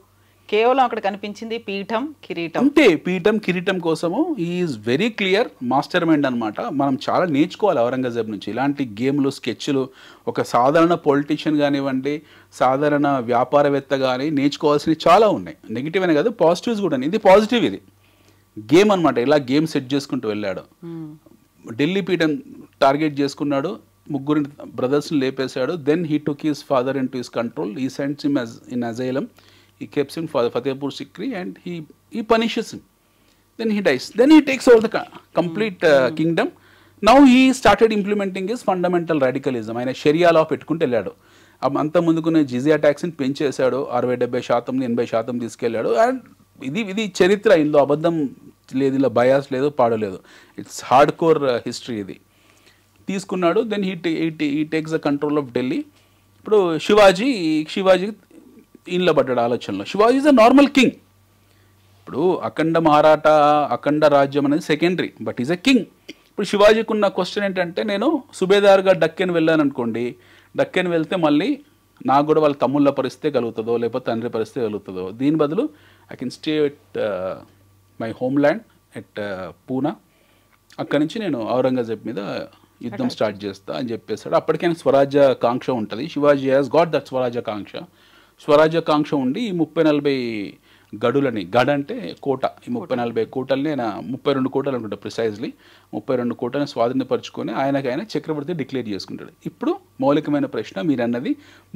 కేవలం అక్కడ కనిపించింది పీఠం, కిరీటం. అంతే, పీఠం కిరీటం కోసము is very clear master mind అనమాట. మనం చాలా నేర్చుకోవాలి ఔరంగజేబ్ నుంచి. ఇలాంటి గేమ్లు, స్కెచ్లు ఒక సాధారణ పొలిటీషియన్ కానివ్వండి, సాధారణ వ్యాపారవేత్త కానీ నేర్చుకోవాల్సినవి చాలా ఉన్నాయి. నెగిటివ్ అనే కాదు, పాజిటివ్స్ కూడా. ఇది పాజిటివ్, ఇది గేమ్ అనమాట. ఇలా గేమ్ సెట్ చేసుకుంటూ వెళ్ళాడు. ఢిల్లీ పీఠం టార్గెట్ చేసుకున్నాడు, ముగ్గురు బ్రదర్స్ని లేపేశాడు. Then he took his father in to his control. He sends him in asylum. He keeps him for Fatehpur Sikri and he punishes him. Then he dies. Then he takes over the complete kingdom. Now he started implementing his fundamental radicalism. ఆయన షరియా లా పెట్టుకుంటూ వెళ్ళాడు. అంత ముందుకునే జిజియా ట్యాక్స్ని పెంచేశాడు. 60-70%, 80% తీసుకెళ్ళాడు. And ఇది చరిత్ర, ఇందులో అబద్ధం లేదు, ఇలా బయాస్ లేదు, పాడలేదు. It's hard core history. ఇది తీసుకున్నాడు. Then he takes the control of Delhi. ఇప్పుడు శివాజీ ఇంట్లో పడ్డాడు ఆలోచనలో. Shivaji is a normal king. ఇప్పుడు అఖండ మహారాఠా, అఖండ రాజ్యం అనేది secondary, but is a king. ఇప్పుడు శివాజీకి ఉన్న క్వశ్చన్ ఏంటంటే, నేను సుబేదార్గా డక్కెన్ వెళ్ళాను అనుకోండి, డక్కెన్ వెళ్తే మళ్ళీ నాకు కూడా వాళ్ళ తమ్ముళ్ళ పరిస్థితే కలుగుతుందో, లేకపోతే తండ్రి పరిస్థితి కలుగుతుందో, దీని బదులు I can stay at my home land at Poona, అక్కడి నుంచి నేను ఔరంగజేబ్ మీద యుద్ధం స్టార్ట్ చేస్తా అని చెప్పేశాడు. అప్పటికైనా స్వరాజ్య కాంక్ష ఉంటుంది. శివాజీ హ్యాస్ గాట్ దట్ స్వరాజ్య కాంక్ష ఉండి ఈ 30-40 గడులని, గడ్ అంటే కోట, ఈ 30-40 కోటల్ని ఆయన 32 కోటలు అనుకుంటా ప్రిసైజ్లీ, 32 కోటలను స్వాధీనపరుచుకొని ఆయన చక్రవర్తి డిక్లేర్ చేసుకుంటాడు. ఇప్పుడు మౌలికమైన ప్రశ్న, మీరు అన్నది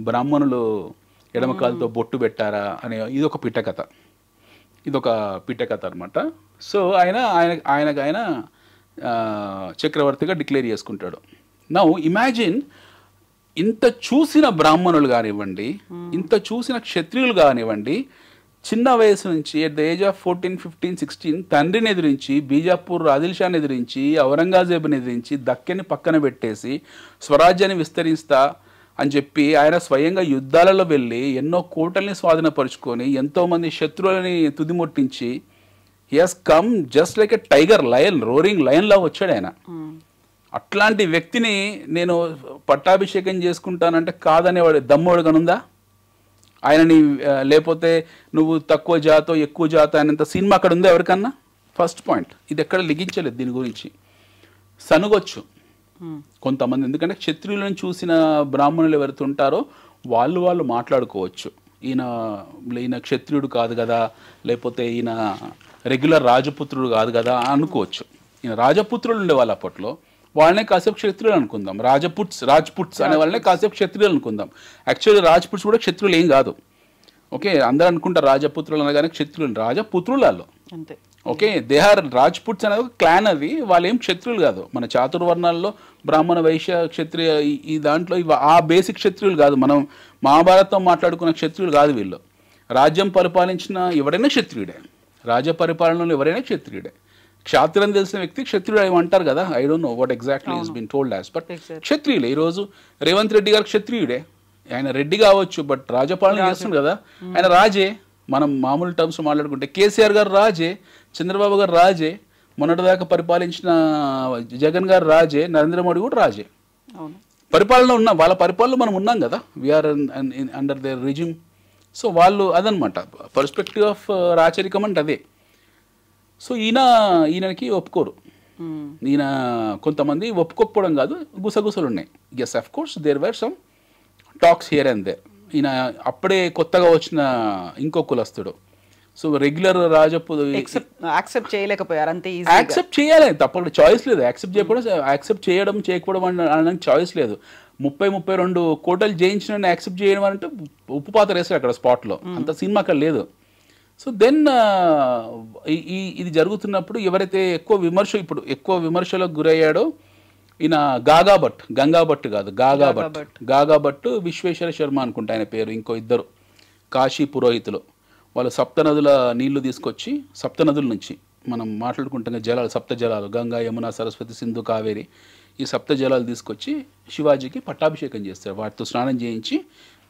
బ్రాహ్మణులు ఎడమకాలతో బొట్టు పెట్టారా అనే ఇదొక పిట్టకథ అనమాట. సో ఆయన చక్రవర్తిగా డిక్లేర్ చేసుకుంటాడు. నౌ ఇమాజిన్, ఇంత చూసిన బ్రాహ్మణులు కానివ్వండి, ఇంత చూసిన క్షత్రియులు కానివ్వండి, చిన్న వయసు నుంచి ఎట్ ద ఏజ్ ఆఫ్ 14, 15, 16 తండ్రిని ఎదిరించి, బీజాపూర్ ఆదిల్ షాని ఎదిరించి, ఔరంగజేబుని ఎదిరించి, దక్కెని పక్కన పెట్టేసి స్వరాజ్యాన్ని విస్తరిస్తా అని చెప్పి ఆయన స్వయంగా యుద్ధాలలో వెళ్ళి ఎన్నో కోటల్ని స్వాధీనపరుచుకొని ఎంతోమంది శత్రువులని తుదిముట్టించి, he has come just like a tiger, lion, roaring lion లా వచ్చాడు ఆయన. అట్లాంటి వ్యక్తిని నేను పట్టాభిషేకం చేసుకుంటానంటే కాదనేవాడు దమ్మోడు కనుందా ఆయనని? లేకపోతే నువ్వు తక్కువ జాతో ఎక్కువ జాతో అనేంత సినిమా అక్కడ ఉందా ఎవరికన్నా? First point. ఇది ఎక్కడ లిగించలేదు దీని గురించి. సనుగొచ్చు కొంతమంది, ఎందుకంటే క్షత్రియులను చూసిన బ్రాహ్మణులు ఎవరైతే ఉంటారో వాళ్ళు మాట్లాడుకోవచ్చు, ఈయన క్షత్రియుడు కాదు కదా, లేకపోతే ఈయన రెగ్యులర్ రాజపుత్రుడు కాదు కదా అనుకోవచ్చు. ఈయన రాజపుత్రులు ఉండేవాళ్ళు అప్పట్లో, వాళ్ళనే కాసేపు క్షత్రియులు అనుకుందాం. రాజ్పుట్స్ అనే వాళ్ళనే కాసేపు క్షత్రియులు అనుకుందాం. యాక్చువల్లీ రాజ్పుట్స్ కూడా క్షత్రులు ఏం కాదు. ఓకే, అందరూ అనుకుంటారు రాజపుత్రులు అనగానే క్షత్రులు, రాజపుత్రులు వాళ్ళు. ఓకే, దే ఆర్ రాజ్పుట్స్ అనేది ఒక క్లాన్. అది వాళ్ళు ఏం క్షత్రులు కాదు. మన చాతుర్వర్ణాల్లో బ్రాహ్మణ, వైశ్య, క్షత్రియ ఈ దాంట్లో ఆ బేసిక్ క్షత్రియులు కాదు. మనం మహాభారతం మాట్లాడుకున్న క్షత్రియులు కాదు వీళ్ళు. రాజ్యం పరిపాలించిన ఎవరైనా క్షత్రియుడే, రాజ్య పరిపాలనలో ఎవరైనా క్షత్రియుడే. క్షాత్రం తెలిసిన వ్యక్తి క్షత్రియుడు ఏమంటారు కదా, I don't know what exactly is been told as, but క్షత్రియులే. ఈరోజు రేవంత్ రెడ్డి గారు క్షత్రియుడే, ఆయన రెడ్డి కావచ్చు, బట్ రాజపాలన చేస్తుంది కదా, ఆయన రాజే. మనం మామూలు టర్మ్స్ మాట్లాడుకుంటే కేసీఆర్ గారు రాజే, చంద్రబాబు గారు రాజే, మొన్నటిదాకా పరిపాలించిన జగన్ గారు రాజే, నరేంద్ర మోడీ కూడా రాజే. పరిపాలన ఉన్నాం, వాళ్ళ పరిపాలన మనం ఉన్నాం కదా, we are under their regime. So వాళ్ళు అదనమాట పర్స్పెక్టివ్ ఆఫ్ రాచరికం అంటే అదే. సో ఈయనకి ఒప్పుకోరు. ఈయన కొంతమంది ఒప్పుకోకపోవడం కాదు, గుసగుసలు ఉన్నాయి. Yes, of course there were some talks here and there. ఈయన అప్పుడే కొత్తగా వచ్చిన ఇంకో కులస్తుడు. సో రెగ్యులర్ యాక్సెప్ట్ చేయలేకపోయారు, అంతే. యాక్సెప్ట్ చేయాలి, తప్పకుండా చాయిస్ లేదు. యాక్సెప్ట్ చేయడం చేయకపోవడం అనడానికి చాయిస్ లేదు. 30-32 కోటలు జయించిన యాక్సెప్ట్ చేయడం అంటే ఉప్పు పాత్ర వేస్తారు అక్కడ స్పాట్లో, అంత సినిమా అక్కడ లేదు. సో దెన్ ఇది జరుగుతున్నప్పుడు ఎవరైతే ఎక్కువ విమర్శలకు గురయ్యాడో ఈయన గంగాభట్ కాదు, గాగాభట్, విశ్వేశ్వర శర్మ అనుకుంటా ఆయన పేరు, ఇంకో ఇద్దరు కాశీ పురోహితులు వాళ్ళు సప్తనదుల నీళ్లు తీసుకొచ్చి, సప్తనదుల నుంచి మనం మాట్లాడుకుంటున్న జలాలు, సప్త జలాలు, గంగా, యమున, సరస్వతి, సింధు, కావేరి, ఈ సప్త జలాలు తీసుకొచ్చి శివాజీకి పట్టాభిషేకం చేస్తారు. వాటితో స్నానం చేయించి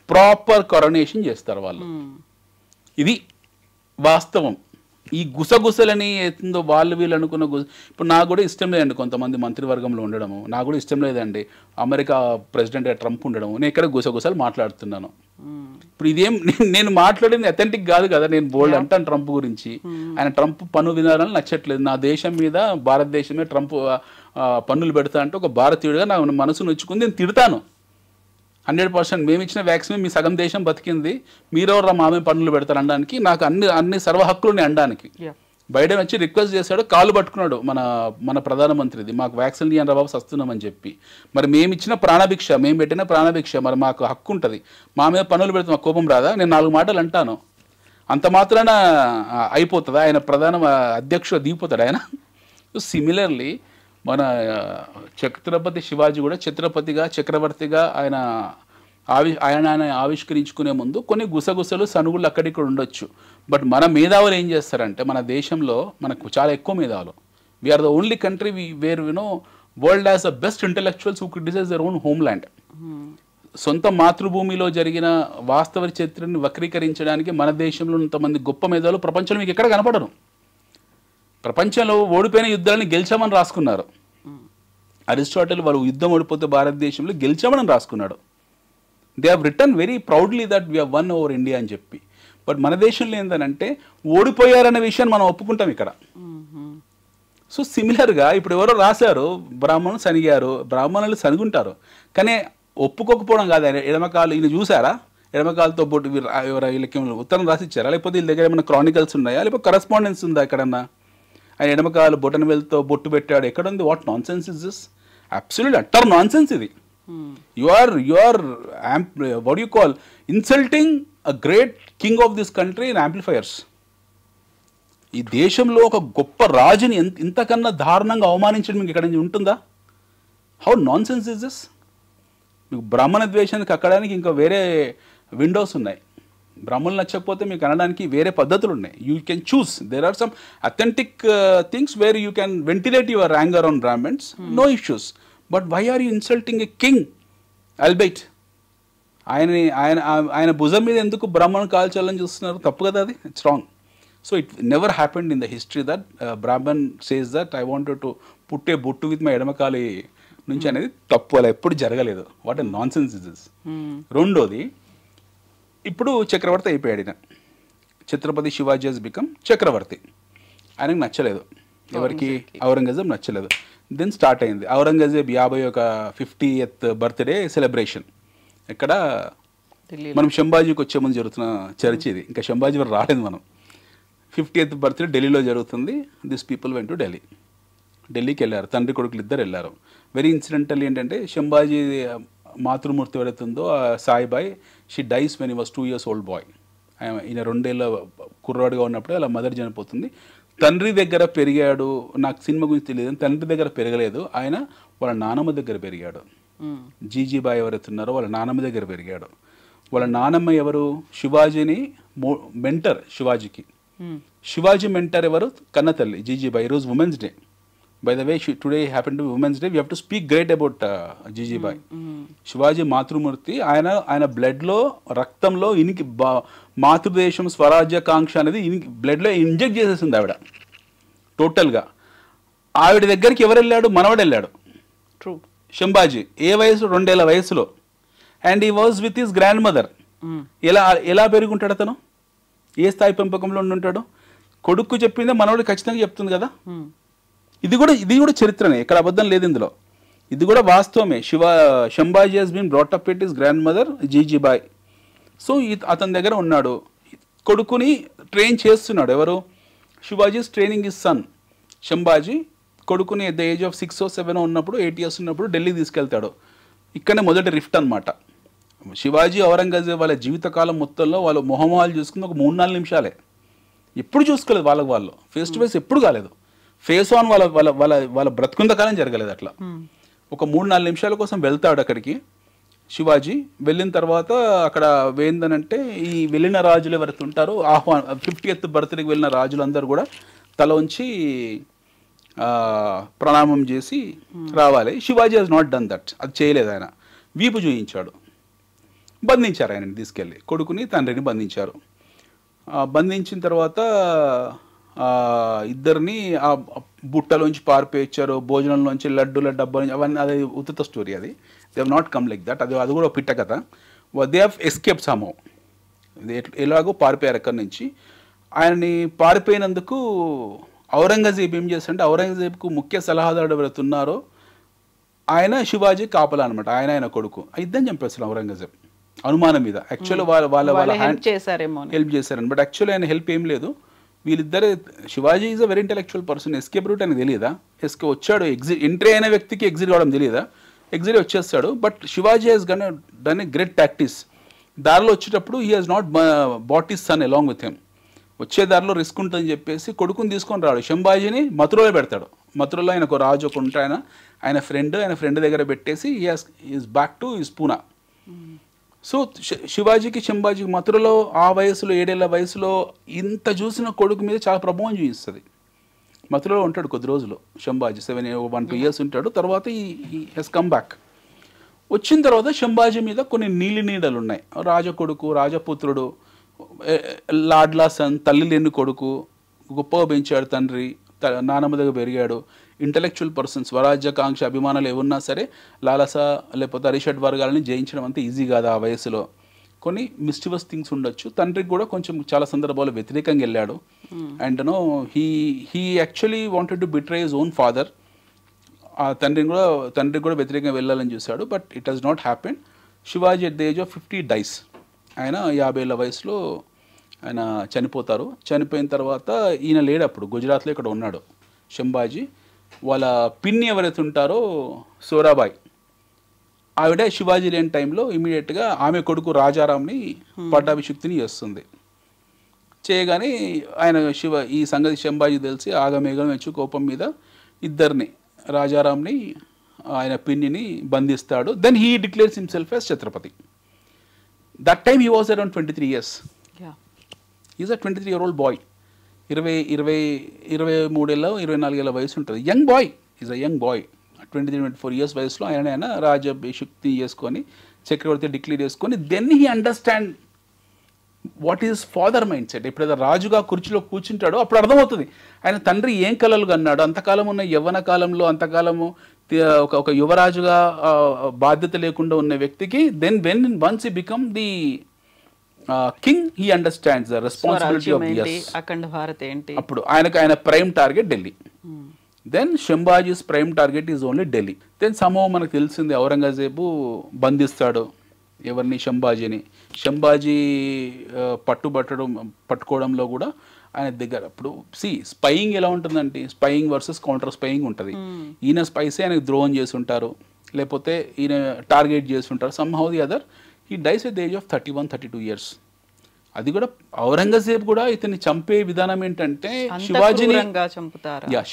ప్రాపర్ కరోనేషన్ చేస్తారు వాళ్ళు. ఇది వాస్తవం. ఈ గుసగుసలని ఏందో వాళ్ళు వీళ్ళు అనుకున్న ఇప్పుడు నాకు కూడా ఇష్టం లేదండి కొంతమంది మంత్రివర్గంలో ఉండడము, నాకు కూడా ఇష్టం లేదండి అమెరికా ప్రెసిడెంట్ ట్రంప్ ఉండడము. నేను ఇక్కడ గుసగుసలు మాట్లాడుతున్నాను. ఇప్పుడు ఇదేం నేను మాట్లాడింది అథెంటిక్ కాదు కదా. నేను బోల్డ్ అంటాను ట్రంప్ గురించి. ఆయన ట్రంప్ పన్ను విధానాలు నచ్చట్లేదు. నా దేశం మీద, భారతదేశం మీద ట్రంప్ పన్నులు పెడతా అంటే ఒక భారతీయుడిగా నా మనసు నొచ్చుకుంది, నేను తిడతాను 100%. మేము ఇచ్చిన వ్యాక్సిన్ మీ సగం దేశం బతికింది, మీరెవరు మామే పన్నులు పెడతారు అనడానికి, నాకు అన్ని సర్వ హక్కులు అనడానికి. బైడెన్ వచ్చి రిక్వెస్ట్ చేశాడు, కాలు పట్టుకున్నాడు మన ప్రధానమంత్రిది, మాకు వ్యాక్సిన్ ఇవ్వండి బాబు సస్తున్నామని చెప్పి. మరి మేము ఇచ్చిన ప్రాణభిక్ష, మేము పెట్టిన ప్రాణభిక్ష, మరి మాకు హక్కు ఉంటుంది, మా మీద పన్నులు పెడితే మాకు కోపం రాదా? నేను 4 మాటలు అంటాను, అంత మాత్రాన అయిపోతుందా? ఆయన ప్రధాన అధ్యక్షుడు దిగిపోతాడు ఆయన. సిమిలర్లీ మన ఛత్రపతి శివాజీ కూడా ఛత్రపతిగా, చక్రవర్తిగా ఆయన ఆవిష్కరించుకునే ముందు కొన్ని గుసగుసలు, సనుగులు అక్కడిక్కడ ఉండొచ్చు. బట్ మన మేధావులు ఏం చేస్తారంటే, మన దేశంలో మనకు చాలా ఎక్కువ మేధావులు. We are the only country where world has the best intellectuals who criticise their own home land. సొంత మాతృభూమిలో జరిగిన వాస్తవ చరిత్రని వక్రీకరించడానికి మన దేశంలో ఇంతమంది గొప్ప మేధావులు ప్రపంచంలో మీకు ఎక్కడ కనపడరు. ప్రపంచంలో ఓడిపోయిన యుద్ధాలని గెలిచామని రాసుకున్నారు. అరిస్టాటిల్ వాళ్ళు యుద్ధం ఓడిపోతే భారతదేశంలో గెలిచామని రాసుకున్నాడు. They have return very proudly that we have one over India అని చెప్పి. బట్ మన దేశంలో ఏంటంటే ఓడిపోయారనే విషయాన్ని మనం ఒప్పుకుంటాం ఇక్కడ. సో సిమిలర్గా ఇప్పుడు ఎవరో రాశారు, బ్రాహ్మణులు సనిగారు, బ్రాహ్మణులు సనిగుంటారు, కానీ ఒప్పుకోకపోవడం కాదు. ఎడమకాలు ఈయన చూసారా, ఎడమకాలతో బొట్టు వీళ్ళకి ఉత్తరం రాసిచ్చారా, లేకపోతే వీళ్ళ దగ్గర ఏమైనా క్రానికల్స్ ఉన్నాయా, లేకపోతే కరస్పాండెన్స్ ఉందా ఎక్కడన్నా? ఆయన ఎడమకాలు బొటన వేలుతో బొట్టు పెట్టాడు, ఎక్కడుంది? What non sense is this? Absolute utter non sense ఇది. You are what do you call insulting a great king of this country in amplifiers. ఈ దేశంలో ఒక గొప్ప రాజుని ఇంతకన్నా దారుణంగా అవమానించడం మీకు ఎక్కడ ఉంటుందా? How non sense is this? మీకు బ్రాహ్మణ ద్వేషానికి అక్కడానికి ఇంకా వేరే విండోస్ ఉన్నాయి. బ్రాహ్మణులు నచ్చకపోతే మీకు అనడానికి వేరే పద్ధతులు ఉన్నాయి. You can choose. There are some authentic things where you can ventilate your anger on Brahmins, no issues. But why are you insulting a king albeit? ఆయన భుజం మీద ఎందుకు బ్రాహ్మణులు కాల్చాలని చూస్తున్నారు? తప్పు కదా అది. It's wrong. So it never happened in the history that Brahman says that I wanted to put a bottu with my ఎడమకాలి నుంచి అనేది తప్పు. అలా ఎప్పుడు జరగలేదు. What a non sense is this. రెండోది, ఇప్పుడు చక్రవర్తి అయిపోయాడు ఈయన. ఛత్రపతి శివాజీ హస్ బికమ్ చక్రవర్తి. ఆయనకు నచ్చలేదు, ఎవరికి? ఔరంగజేబ్ నచ్చలేదు. దెన్ స్టార్ట్ అయింది ఔరంగజేబ్ 50th బర్త్డే సెలబ్రేషన్. ఇక్కడ మనం శంభాజీకి వచ్చే ముందు జరుగుతున్న చర్చ ఇది. ఇంకా శంభాజీ వారు రాలేదు. మనం 50th బర్త్డే ఢిల్లీలో జరుగుతుంది. దిస్ పీపుల్ వెంట్ టు ఢిల్లీకి వెళ్ళారు. తండ్రి కొడుకులు ఇద్దరు వెళ్ళారు. వెరీ ఇన్సిడెంటల్ ఏంటంటే, శంభాజీ మాతృమూర్తి ఎవరైతుందో Saibai, she dies when he was 2 years old boy. ఈయన 2 ఏళ్ళ కుర్రాడుగా ఉన్నప్పుడు అలా మదర్ చనిపోతుంది. తండ్రి దగ్గర పెరిగాడు. నాకు సినిమా గురించి తెలియదు. తండ్రి దగ్గర పెరగలేదు, ఆయన వాళ్ళ నానమ్మ దగ్గర పెరిగాడు. జీజీబాయ్ ఎవరైతే ఉన్నారో వాళ్ళ నానమ్మ దగ్గర పెరిగాడు. వాళ్ళ నానమ్మ ఎవరు? శివాజీని మెంటర్. శివాజీ మెంటర్ ఎవరు? కన్నతల్లి జీజీబాయ్. ఈరోజు women's day. By the way, today happen to women's day. We have to speak great about Jijabai. Shivaji మాతృమూర్తి. ఆయన బ్లడ్లో, రక్తంలో ఇనికి మాతృదేశం స్వరాజ్యకాంక్ష అనేది బ్లడ్లో ఇంజెక్ట్ చేసేసింది ఆవిడ టోటల్గా. ఆవిడ దగ్గరికి ఎవరు వెళ్ళాడు? మనవడు వెళ్ళాడు. శంభాజీ ఏ వయసు? 2 ఏళ్ల వయసులో. And he was with his grand mother. ఎలా పెరుగుంటాడు అతను? ఏ స్థాయి పెంపకంలో ఉంటాడు? కొడుకు చెప్పిందే మనవడు ఖచ్చితంగా చెప్తుంది కదా. ఇది కూడా చరిత్రనే, ఇక్కడ అబద్ధం లేదు ఇందులో. ఇది కూడా వాస్తవమే. Sambhaji has been brought up with his grand mother Jijabai. So అతని దగ్గర ఉన్నాడు. కొడుకుని ట్రైన్ చేస్తున్నాడు. ఎవరు? Shivaji is training his son. Sambhaji కొడుకుని at the age of 6 or 7 ఉన్నప్పుడు, 8 years ఉన్నప్పుడు ఢిల్లీ తీసుకెళ్తాడు. ఇక్కడనే మొదటి రిఫ్ట్ అనమాట. శివాజీ ఔరంగజేబ్ వాళ్ళ జీవితకాలం మొత్తంలో వాళ్ళు మొహమాలు చూసుకుని ఒక 3-4 నిమిషాలే. ఎప్పుడు చూసుకోలేదు వాళ్ళు ఫేస్ టు ఫేస్ ఎప్పుడు కాలేదు. ఫేస్ ఆన్ వాళ్ళ బ్రతుకుంద కాలం జరగలేదు అట్లా. ఒక 3-4 నిమిషాల కోసం వెళ్తాడు అక్కడికి. శివాజీ వెళ్ళిన తర్వాత అక్కడ ఏందనంటే ఈ వెళ్ళిన రాజులు ఎవరైతే ఉంటారో 50th బర్త్డేకి వెళ్ళిన రాజులందరూ కూడా తల ఉంచి ప్రణామం చేసి రావాలి. Shivaji has not done that, అది చేయలేదు. ఆయన వీపు చూయించాడు, బంధించారు ఆయనని తీసుకెళ్ళి, కొడుకుని తండ్రిని బంధించారు. బంధించిన తర్వాత ఇద్దరిని ఆ బుట్టలోంచి పారిపోయించారు, భోజనంలోంచి లడ్డూల డబ్బా నుంచి, అవన్నీ అది ఉత్త స్టోరీ, అది they have not come like that, అది కూడా పిట్ట కథ. దే హ్యావ్ ఎస్కేప్ సమ్హౌ, ఎలాగో పారిపోయారు అక్కడి నుంచి. ఆయనని పారిపోయినందుకు ఔరంగజేబ్ ఏం చేస్తాడంటే, ఔరంగజేబ్కు ముఖ్య సలహాదారు ఎవరైతే ఉన్నారో ఆయన శివాజీ కాపలా అనమాట, ఆయన కొడుకు, ఇద్దరిని చంపేస్తాడు ఔరంగజేబ్ అనుమానం మీద. యాక్చువల్లీ వాళ్ళ హెల్ప్ చేశారని, బట్ యాక్చువల్లీ ఆయన హెల్ప్ ఏం లేదు. వీళ్ళిద్దరే, Shivaji is a very intellectual person, escape route అని తెలియదా, వచ్చాడు, ఎంట్రీ అయిన వ్యక్తికి ఎగ్జిట్ కావడం తెలియదా, ఎగ్జిట్ వచ్చేస్తాడు. But Shivaji has done a great practice. దారిలో వచ్చేటప్పుడు he has not bought his son along with him. వచ్చే దారిలో రిస్క్ ఉంటుందని చెప్పేసి కొడుకుని తీసుకొని రాడు, శంభాజీని మథురలో పెడతాడు. మథురలో ఆయన ఒక రాజు ఒక ఉంటాయన, ఆయన ఫ్రెండ్ దగ్గర పెట్టేసి is back to is Poona. So శివాజీకి శంభాజీకి మథురలో ఆ వయసులో 7 ఏళ్ల వయసులో ఇంత చూసిన కొడుకు మీద చాలా ప్రభావం చూపిస్తుంది. మథురలో ఉంటాడు కొద్ది రోజులు శంభాజీ, 1-2 years ఉంటాడు. తర్వాత ఈ హెస్ కమ్ బ్యాక్. వచ్చిన తర్వాత శంభాజీ మీద కొన్ని నీడలు ఉన్నాయి. రాజకొడుకు, రాజపుత్రుడు, లాడ్లా సన్, తల్లి లేని కొడుకు, గొప్పగా పెంచాడు తండ్రి, నానమ్మ దగ్గర పెరిగాడు, ఇంటలెక్చువల్ పర్సన్, స్వరాజ్యకాంక్ష అభిమానాలు ఏమున్నా సరే లాలస లేకపోతే అరిషడ్ వర్గాలని జయించడం అంతా ఈజీ కాదు ఆ వయసులో. కొన్ని మిస్టివస్ థింగ్స్ ఉండొచ్చు. తండ్రికి కూడా కొంచెం చాలా సందర్భాల్లో వ్యతిరేకంగా వెళ్ళాడు. And he actually wanted to betray his own father. ఆ తండ్రికి కూడా వ్యతిరేకంగా వెళ్ళాలని చూశాడు. But it has not happen. Shivaji at the age of 50 dies. ఆయన 50 ఏళ్ల వయసులో ఆయన చనిపోతారు. చనిపోయిన తర్వాత ఈయన లేడు అప్పుడు, గుజరాత్లో ఇక్కడ ఉన్నాడు శంభాజీ. వాళ్ళ పిన్ని ఎవరైతే ఉంటారో సోరాబాయ్, ఆవిడ శివాజీ లేని టైంలో ఇమీడియట్గా ఆమె కొడుకు రాజారాంని పట్టాభిషిక్తిని చేస్తుంది. చేయగానే ఆయన ఈ సంగతి శంభాజీ తెలిసి ఆగమేఘం వచ్చి కోపం మీద ఇద్దరిని, రాజారాంని ఆయన పిన్నిని బంధిస్తాడు. Then he declares himself as Chhatrapati. That time he was around 23 years. Is a 23-year-old boy. 23 ఏళ్ళ 24 ఏళ్ళ వయసు ఉంటుంది. Young boy, is a young boy. 23-24 years వయసులో ఆయన రాజాభిషిక్తి చేసుకొని చక్రవర్తి డిక్లేర్ చేసుకొని then he understand what is father mind set. ఎప్పుడైతే రాజుగా కుర్చీలో కూర్చుంటాడో అప్పుడు అర్థమవుతుంది ఆయన తండ్రి ఏం కలలు కన్నాడు. అంతకాలం ఉన్న యవ్వన కాలంలో, అంతకాలము ఒక యువరాజుగా బాధ్యత లేకుండా ఉన్న వ్యక్తికి then once he become the king he understands the responsibility of అఖండ భారత్ ఏంటి. అప్పుడు ఆయన prime target Delhi. Then Sambhaji's prime target is only Delhi. Then సమూహం మనకు తెలిసింది, ఔరంగజేబు బంధిస్తాడు ఎవరిని, శంభాజీని. శంభాజీ పట్టుకోవడంలో కూడా ఆయన దగ్గర అప్పుడు స్పైయింగ్ ఎలా ఉంటుందంటే, స్పైయింగ్ వర్సెస్ కౌంటర్ స్పైయింగ్ ఉంటుంది. ఈయన స్పైసే ఆయనకు ద్రోహం చేసి ఉంటారు, లేకపోతే ఈయన టార్గెట్ చేసి ఉంటారు. Somehow the other he dice at the age of 31-32 years. అది కూడా ఔరంగజేబ్ కూడా ఇతన్ని చంపే విధానం ఏంటంటే,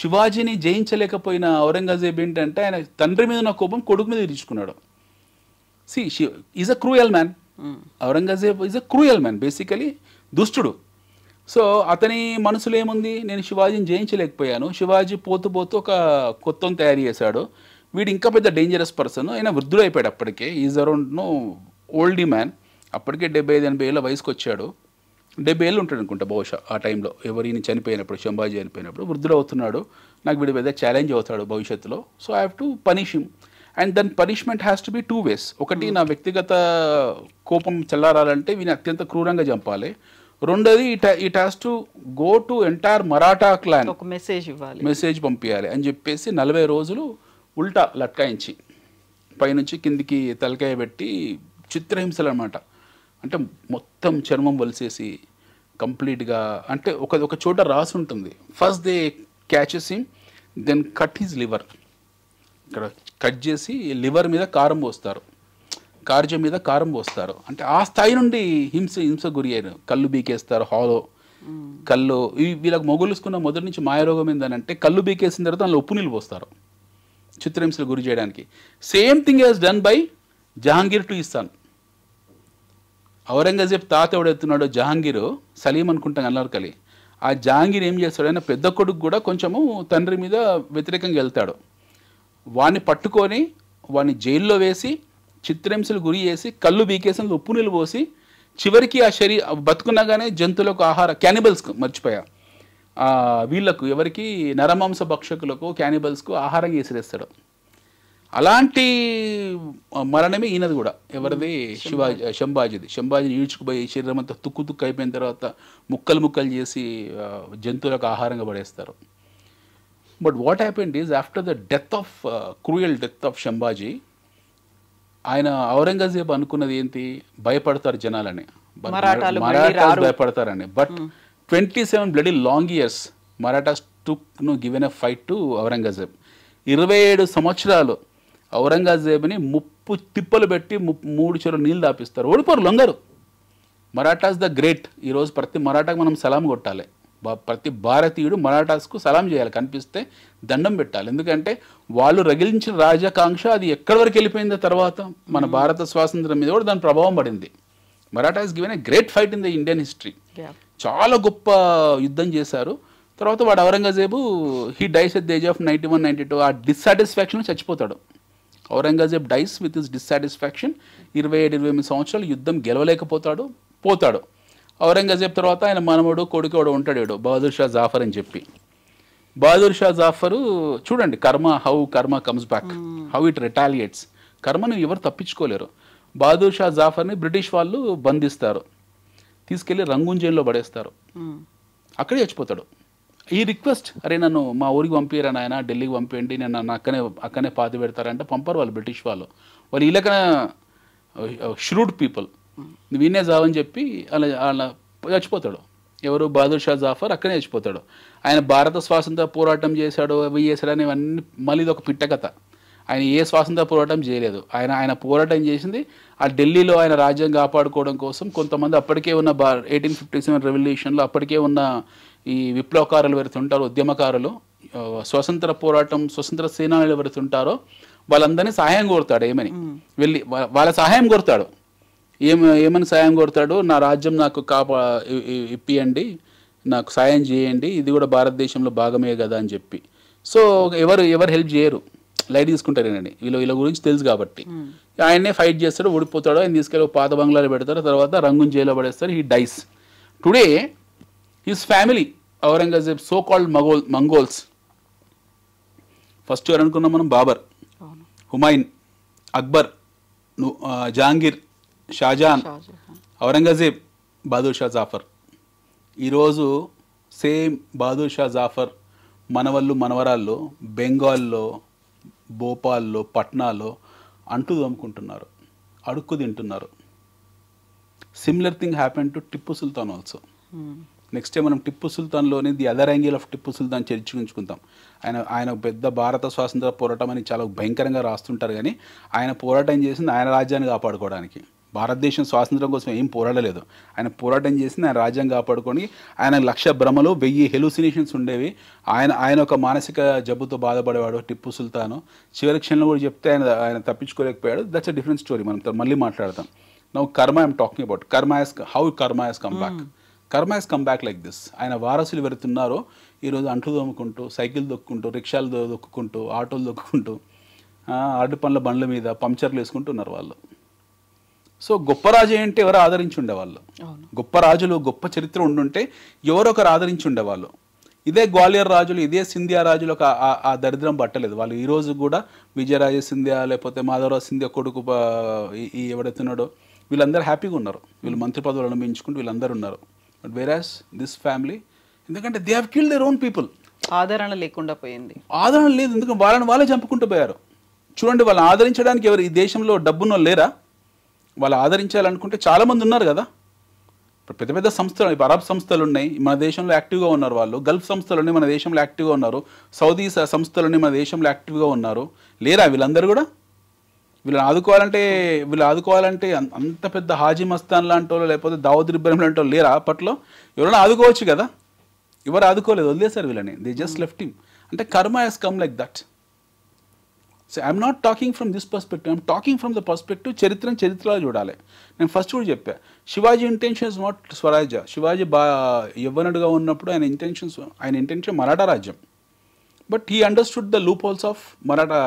శివాజీని జయించలేకపోయిన ఔరంగజేబ్ ఏంటంటే ఆయన తండ్రి మీద ఉన్న కోపం కొడుకు మీద తీర్చుకున్నాడు. Is a cruel man. Aurangzeb is a cruel man, basically దుష్టుడు. సో అతని మనసులో ఏముంది, నేను శివాజీని జయించలేకపోయాను. శివాజీ పోతూ ఒక కొత్తను తయారు చేశాడు. వీడు ఇంకా పెద్ద డేంజరస్ పర్సన్. ఆయన వృద్ధుడు అయిపోయాడు అప్పటికే. Is around oldie man. అప్పటికే 75-80 ఏళ్ళ వయసుకు వచ్చాడు. 70 ఏళ్ళు ఉంటాడు అనుకుంటా బహుశా ఆ టైంలో, ఎవరిని చనిపోయినప్పుడు, శంభాజీ చనిపోయినప్పుడు. వృద్ధుడు అవుతున్నాడు. నాకు వీడు పెద్ద ఛాలెంజ్ అవుతాడు భవిష్యత్తులో. So I have to punish him. And then punishment has to be 2 ways. ఒకటి, నా వ్యక్తిగత కోపం చల్లారాలంటే వీని అత్యంత క్రూరంగా చంపాలి. రెండోది, it has to go to entire Maratha clan, ఒక మెసేజ్ పంపించాలి అని చెప్పేసి 40 రోజులు ఉల్టా లట్కాయించి పైనుంచి కిందికి తలకాయ పెట్టి చిత్రహింసలు అనమాట. అంటే మొత్తం చర్మం వలిసేసి కంప్లీట్గా, అంటే ఒక చోట రాసి ఉంటుంది, first they catches him, then cut his liver. ఇక్కడ కట్ చేసి లివర్ మీద కారం పోస్తారు, కార్జ మీద కారం పోస్తారు. అంటే ఆ స్థాయి నుండి హింస గురి అయ్యారు. కళ్ళు బీకేస్తారు, హాలో కళ్ళు. వీళ్ళకి మొగులుసుకున్న మొదటి నుంచి మాయరోగం ఏంటంటే, కళ్ళు బీకేసిన తర్వాత అందులో ఉప్పు నీళ్ళు పోస్తారు చిత్రహింసలు గురి చేయడానికి. Same thing has done by Jahangir to ఇస్తాన్. ఔరంగజేబ్ తాత ఎవడెత్తున్నాడో జహాంగీరు, సలీం అనుకుంటాం అల్లర్కలి, ఆ జహాంగీర్ ఏం చేస్తాడు, ఆయన పెద్ద కొడుకు కూడా కొంచెము తండ్రి మీద వ్యతిరేకంగా వెళ్తాడు. వాడిని పట్టుకొని వాడిని జైల్లో వేసి చిత్రహింసలు గురి చేసి కళ్ళు బీకేసి ఉప్పు నీళ్ళు పోసి చివరికి ఆ బతుకున్నాగానే జంతువులకు క్యానిబల్స్కు మర్చిపోయా, వీళ్ళకు ఎవరికి నరమాంస భక్షకులకు క్యానిబల్స్కు ఆహారం చేసిరేస్తాడు. అలాంటి మరణమే ఈయనది కూడా. ఎవరిది? శంభాజీది. శంభాజీని ఈడ్చుకుపోయి శరీరం అంతా తుక్కు అయిపోయిన తర్వాత ముక్కలు చేసి జంతువులకు ఆహారంగా పడేస్తారు. But what happened is after the death of cruel death of Sambhaji, ఆయన ఔరంగజేబ్ అనుకున్నది ఏంటి, భయపడతారు జనాలని, మరాఠాస్ భయపడతారని. But 27 bloody long years Marathas took given a fight to Aurangzeb. 27 సంవత్సరాలు ఔరంగజేబ్ని ముప్పు తిప్పలు పెట్టి 3 చెరువులు నీళ్ళు దాపిస్తారు. ఓడిపోరు, లొంగరు. Marathas the great. ఈరోజు ప్రతి మరాఠాకు మనం సలాం కొట్టాలి. ప్రతి భారతీయుడు మరాఠాస్కు సలాం చేయాలి, కనిపిస్తే దండం పెట్టాలి. ఎందుకంటే వాళ్ళు రగిలించిన రాజకాంక్ష అది ఎక్కడి వరకు వెళ్ళిపోయిందో తర్వాత మన భారత స్వాతంత్రం మీద కూడా దాని ప్రభావం పడింది. Marathas given a great fight in the Indian history. చాలా గొప్ప యుద్ధం చేశారు. తర్వాత వాడు Aurangzeb he dice at the age of 91-92. ఆ డిస్సాటిస్ఫాక్షన్ చచ్చిపోతాడు. Aurangzeb dies with his dissatisfaction. 27-28 సంవత్సరాలు యుద్ధం పోతాడు. ఔరంగజేబ్ తర్వాత ఆయన మనవడు కొడుకు ఉంటాడు, బహదూర్ షా జాఫర్ అని చెప్పి. బహదూర్ షా జాఫరు చూడండి, హౌ కర్మ కమ్స్ బ్యాక్, హౌ ఇట్ రిటాలియేట్స్. కర్మను ఎవరు తప్పించుకోలేరు. బహదూర్ షా జాఫర్ని బ్రిటిష్ వాళ్ళు బంధిస్తారు, తీసుకెళ్ళి రంగూన్ జైల్లో పడేస్తారు. అక్కడే చచ్చిపోతాడు. ఈ రిక్వెస్ట్, అరే నన్ను మా ఊరికి పంపిరా నాయన, ఢిల్లీకి పంపేయండి, నేను నన్ను అక్కనే పాతి పెడతారంటే పంపరు వాళ్ళు, బ్రిటిష్ వాళ్ళు. వాళ్ళు ఇలాగ ష్రూడ్ పీపుల్, వీనే జావని చెప్పి అలా చచ్చిపోతాడు. ఎవరు? బహదూర్ షా జాఫర్ అక్కడే చచ్చిపోతాడు. ఆయన భారత స్వాతంత్ర పోరాటం చేశాడు, అవి చేశాడని ఇవన్నీ మళ్ళీ ఇది ఒక పిట్టకథ. ఆయన ఏ స్వాతంత్ర పోరాటం చేయలేదు. ఆయన పోరాటం చేసింది ఆ ఢిల్లీలో ఆయన రాజ్యం కాపాడుకోవడం కోసం. కొంతమంది అప్పటికే ఉన్న 1857 రెవల్యూషన్లో అప్పటికే ఉన్న ఈ విప్లవకారులు ఎవరుతుంటారో, ఉద్యమకారులు, స్వతంత్ర సేనానులు ఎవరుతుంటారో వాళ్ళందరినీ సహాయం కోరుతాడు. ఏమని వెళ్ళి వాళ్ళ సహాయం కోరుతాడు. ఏమని సాయం కోరుతాడు? నా రాజ్యం నాకు ఇప్పియండి, నాకు సాయం చేయండి, ఇది కూడా భారతదేశంలో భాగమే కదా అని చెప్పి. సో ఎవరు హెల్ప్ చేయరు, లైట్ తీసుకుంటారేనండి. వీళ్ళ గురించి తెలుసు కాబట్టి ఆయన్నే ఫైట్ చేస్తాడు, ఓడిపోతాడు. ఆయన తీసుకెళ్ళి పాత బంగ్లాలో పెడతారు, తర్వాత రంగూన్ జైల్లో పడేస్తారు. He dice. Today his family, Aurangzeb so called Mongols, first ఎవరు అనుకున్నాం మనం? బాబర్, హుమాయూన్, అక్బర్, జహాంగీర్, షాజహాన్, ఔరంగజేబ్, బహదూర్ షా జాఫర్. ఈరోజు సేమ్ బహదూర్ షా జాఫర్ మనవళ్ళు మనవరాళ్ళు బెంగాల్లో, భోపాల్లో, పట్నాలో అంటూ దమ్ముకుంటున్నారు, అడుక్కు తింటున్నారు. Similar thing happen to Tipu Sultan also. Next time మనం టిప్పు సుల్తాన్లోని the other angle of Tipu Sultan చర్చించుకుంటాం. ఆయన పెద్ద భారత స్వాతంత్ర పోరాటం అని చాలా భయంకరంగా రాస్తుంటారు, కానీ ఆయన పోరాటం చేసింది ఆయన రాజ్యాన్ని కాపాడుకోవడానికి. భారతదేశం స్వాతంత్రం కోసం ఏం పోరాడలేదు. ఆయన పోరాటం చేసింది ఆయన రాజ్యం కాపాడుకొని. ఆయన 1,00,000 భ్రమలు, 1000 హెలూసినేషన్స్ ఉండేవి. ఆయన ఒక మానసిక జబ్బుతో బాధపడేవాడు టిప్పు సుల్తాను. చివరి క్షణంలో కూడా చెప్తే ఆయన తప్పించుకోలేకపోయాడు. దట్స్ అ డిఫరెంట్ స్టోరీ, మనం మళ్ళీ మాట్లాడతాం. Now karma I'm talking about. How karma has come back. Karma has come back like this. ఆయన వారసులు ఎవరుతున్నారో ఈరోజు అంట్లు దొమ్ముకుంటూ, సైకిల్ దొక్కుంటూ, రిక్షాలు దొక్కుంటూ, ఆటోలు దొక్కుంటూ, ఆటు పనుల బండ్ల మీద పంక్చర్లు వేసుకుంటున్నారు వాళ్ళు. సో గొప్ప రాజు ఏంటి? ఎవరు ఆదరించి ఉండేవాళ్ళు. గొప్ప రాజులు, గొప్ప చరిత్ర ఉండుంటే ఎవరో ఒకరు ఆదరించి ఉండేవాళ్ళు. ఇదే గ్వాలియర్ రాజులు, ఇదే సింధియా రాజులకు ఆ దరిద్రం పట్టలేదు. వాళ్ళు ఈరోజు కూడా విజయరాజ సింధియా, లేకపోతే మాధవరావు సింధియా కొడుకు ఎవడెత్తున్నాడో వీళ్ళందరూ హ్యాపీగా ఉన్నారు. వీళ్ళు మంత్రి పదవులు అనుభవించుకుంటూ వీళ్ళందరూ ఉన్నారు. బట్ వేరాస్ దిస్ ఫ్యామిలీ, ఎందుకంటే they have killed their own people. ఆదరణ లేకుండా పోయింది. ఆదరణ లేదు, ఎందుకంటే వాళ్ళే చంపుకుంటూ పోయారు. చూడండి, వాళ్ళని ఆదరించడానికి ఎవరు ఈ దేశంలో డబ్బున్న లేరా? వాళ్ళు ఆదరించాలనుకుంటే చాలామంది ఉన్నారు కదా. ఇప్పుడు పెద్ద పెద్ద సంస్థలు, ఇప్పుడు అరబ్ సంస్థలు ఉన్నాయి మన దేశంలో యాక్టివ్గా ఉన్నారు. వాళ్ళు గల్ఫ్ సంస్థలు ఉన్నాయి మన దేశంలో యాక్టివ్గా ఉన్నారు. సౌదీ సంస్థలు ఉన్నాయి మన దేశంలో యాక్టివ్గా ఉన్నారు. లేరా వీళ్ళందరూ కూడా? వీళ్ళని ఆదుకోవాలంటే అంత పెద్ద హాజీ మస్తాన్ లాంటి వాళ్ళు, లేకపోతే దావూద్ ఇబ్రాహిం లాంటి వాళ్ళు లేరా అప్పట్లో? ఎవరైనా ఆదుకోవచ్చు కదా. ఎవరు ఆదుకోలేదు, వదిలేశారు వీళ్ళని. They just left him. అంటే karma has come like that. So I'm not talking from this perspective, I'm talking from the perspective చరిత్రలో చూడాలి. నేను ఫస్ట్ కూడా చెప్పా, శివాజీ ఇంటెన్షన్ ఇస్ నాట్ స్వరాజ్య. శివాజీ యవ్వనుడుగా ఉన్నప్పుడు ఆయన ఇంటెన్షన్ మరాఠా రాజ్యం. But he understood the loop holes of Maratha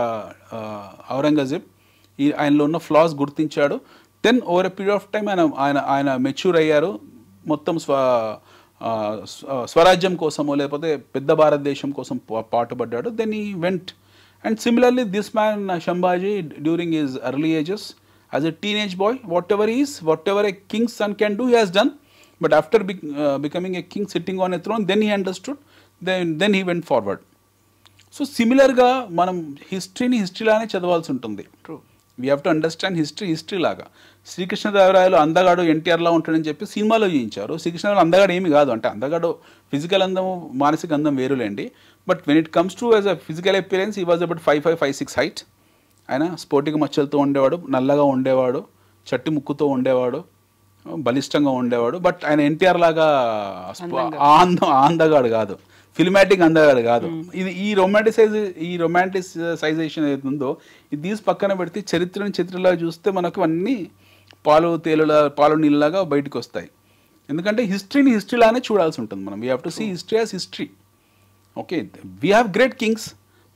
Aurangzeb. ఆయనలో ఉన్న ఫ్లాస్ గుర్తించాడు. Then over a period of time ఆయన మెచ్యూర్ అయ్యారు. మొత్తం స్వరాజ్యం కోసమో లేకపోతే పెద్ద భారతదేశం కోసం పాటుపడ్డాడు. Then he went. And similarly this man Shambhaji during his early ages as a teenage boy, whatever a king son can do he has done. But after becoming a king sitting on a throne, then he understood, then he went forward. So సిమిలర్గా మనం హిస్టరీని హిస్టరీలానే చదవాల్సి ఉంటుంది. True. We have to understand history లాగా. శ్రీకృష్ణదేవరాయలు అందగాడు ఎన్టీఆర్లా ఉంటాడని చెప్పి సినిమాలో చూపించారు. శ్రీకృష్ణదేవరాయలు అందగాడు ఏమి కాదు. అంటే అందగాడు ఫిజికల్ అందము మానసిక అందం వేరులేండి. But when it comes to as a physical appearance, he was about 5'5", 5'6" height. ఆయన స్పోర్టింగ్ మచ్చలతో ఉండేవాడు, నల్లగా ఉండేవాడు, చట్టి ముక్కుతో ఉండేవాడు, బలిష్టంగా ఉండేవాడు. బట్ ఆయన ఎన్టీఆర్ లాగా అందగాడు కాదు, ఫిల్మాటిక్ అందగాడు కాదు. ఇది ఈ రొమాంటిసైజేషన్ ఏదైతే ఉందో ఇది తీసి పక్కన పెడితే చరిత్రలాగా చూస్తే మనకు అన్నీ పాలు నీళ్ళలాగా బయటకు వస్తాయి. ఎందుకంటే హిస్టరీని హిస్టరీలానే చూడాల్సి ఉంటుంది మనం. We have to see history as history. Okay, we have great kings.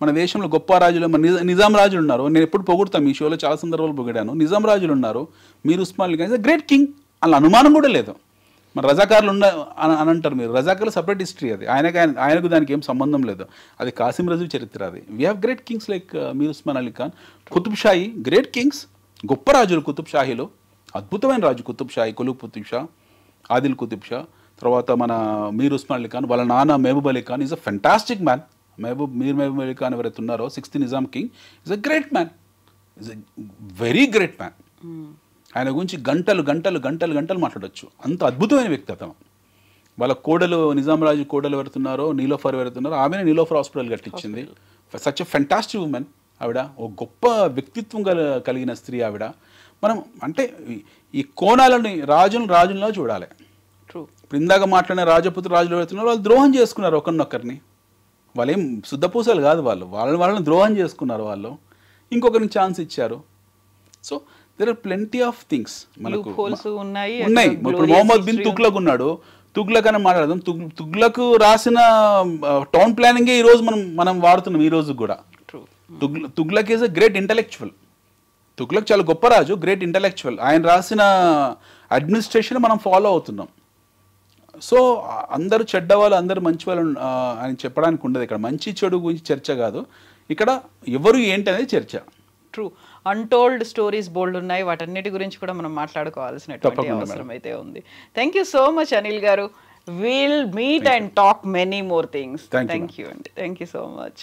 మన దేశంలో గొప్ప రాజులు, మన నిజాం రాజులు ఉన్నారు. నేను ఎప్పుడు పొగుడతాను, మీ షోలో చాలా సందర్భాలు పొగిడాను. నిజాం రాజులు ఉన్నారు, మీర్ ఉస్మాన్ అలీ ఖాన్ గ్రేట్ కింగ్, అలా అనుమానం కూడా లేదు. మన రజాకారులు అని అంటారు మీరు, రజాకారులు సపరేట్ హిస్టరీ, అది ఆయనకు దానికి ఏం సంబంధం లేదు. అది కాసిం రజు చరిత్ర. అది we have great kings like Mir Osman Ali Khan, Qutub Shahi, great kings, గొప్ప రాజులు. కుతుబ్ షాహీలో అద్భుతమైన రాజు కుతుబ్ షాహీ, కులూ కుతుబ్ షా, ఆదిల్ కుతుబ్ షా. తర్వాత మన మీర్ ఉస్మాన్ అలీ ఖాన్, వాళ్ళ నాన్న Mahboob Ali Khan is a fantastic man. Mahboob Ali Khan ఎవరైతే ఉన్నారో 6th Nizam king, is a great man, is a very great man. ఆయన గురించి గంటలు మాట్లాడచ్చు, అంత అద్భుతమైన వ్యక్తిత్వం. వాళ్ళ కోడలు, నిజాం రాజు కోడలు ఎవరుతున్నారో, నీలోఫర్ ఎవరుతున్నారో, ఆమెనే నీలోఫర్ హాస్పిటల్ కట్టించింది. సచ్ ఎ ఫెంటాస్టిక్ ఉమెన్ ఆవిడ, ఓ గొప్ప వ్యక్తిత్వం కలిగిన స్త్రీ ఆవిడ. మనం అంటే ఈ కోణాలని రాజుల్లో చూడాలి. ఇప్పుడు ఇందాక మాట్లాడిన రాజపుత్ర రాజులు ఎవరుతున్నారో వాళ్ళు ద్రోహం చేసుకున్నారు ఒకరినొకరిని. వాళ్ళేం శుద్ధపూసలు కాదు, వాళ్ళని ద్రోహం చేసుకున్నారు. వాళ్ళు ఇంకొకరికి ఛాన్స్ ఇచ్చారు. So there are plenty of things మనకు ఉన్నాయి. ఇప్పుడు మొహమ్మద్ బిన్ తుగ్లక్ ఉన్నాడు, తుగ్లక్ అని మాట్లాడదాం. తుగ్లక్ రాసిన టౌన్ ప్లానింగే ఈ రోజు మనం వాడుతున్నాం. ఈ రోజు కూడా Tughlaq is a great intellectual. Tughlaq చాలా గొప్ప రాజు, గ్రేట్ ఇంటలెక్చువల్. ఆయన రాసిన అడ్మినిస్ట్రేషన్ మనం ఫాలో అవుతున్నాం. సో అందరూ చెడ్డవాళ్ళు, అందరూ మంచి వాళ్ళు అని చెప్పడానికి ఉండదు. ఇక్కడ మంచి చెడు గురించి చర్చ కాదు, ఇక్కడ ఎవరు ఏంటి అనేది చర్చ. ట్రూ. అన్టోల్డ్ స్టోరీస్ బోల్డ్ ఉన్నాయి, వాటన్నిటి గురించి కూడా మనం మాట్లాడుకోవాల్సినటువంటి అవసరం అయితే ఉంది. Thank you so much Anil garu. Will meet and talk many more things. Thank you అండి. Thank you so much.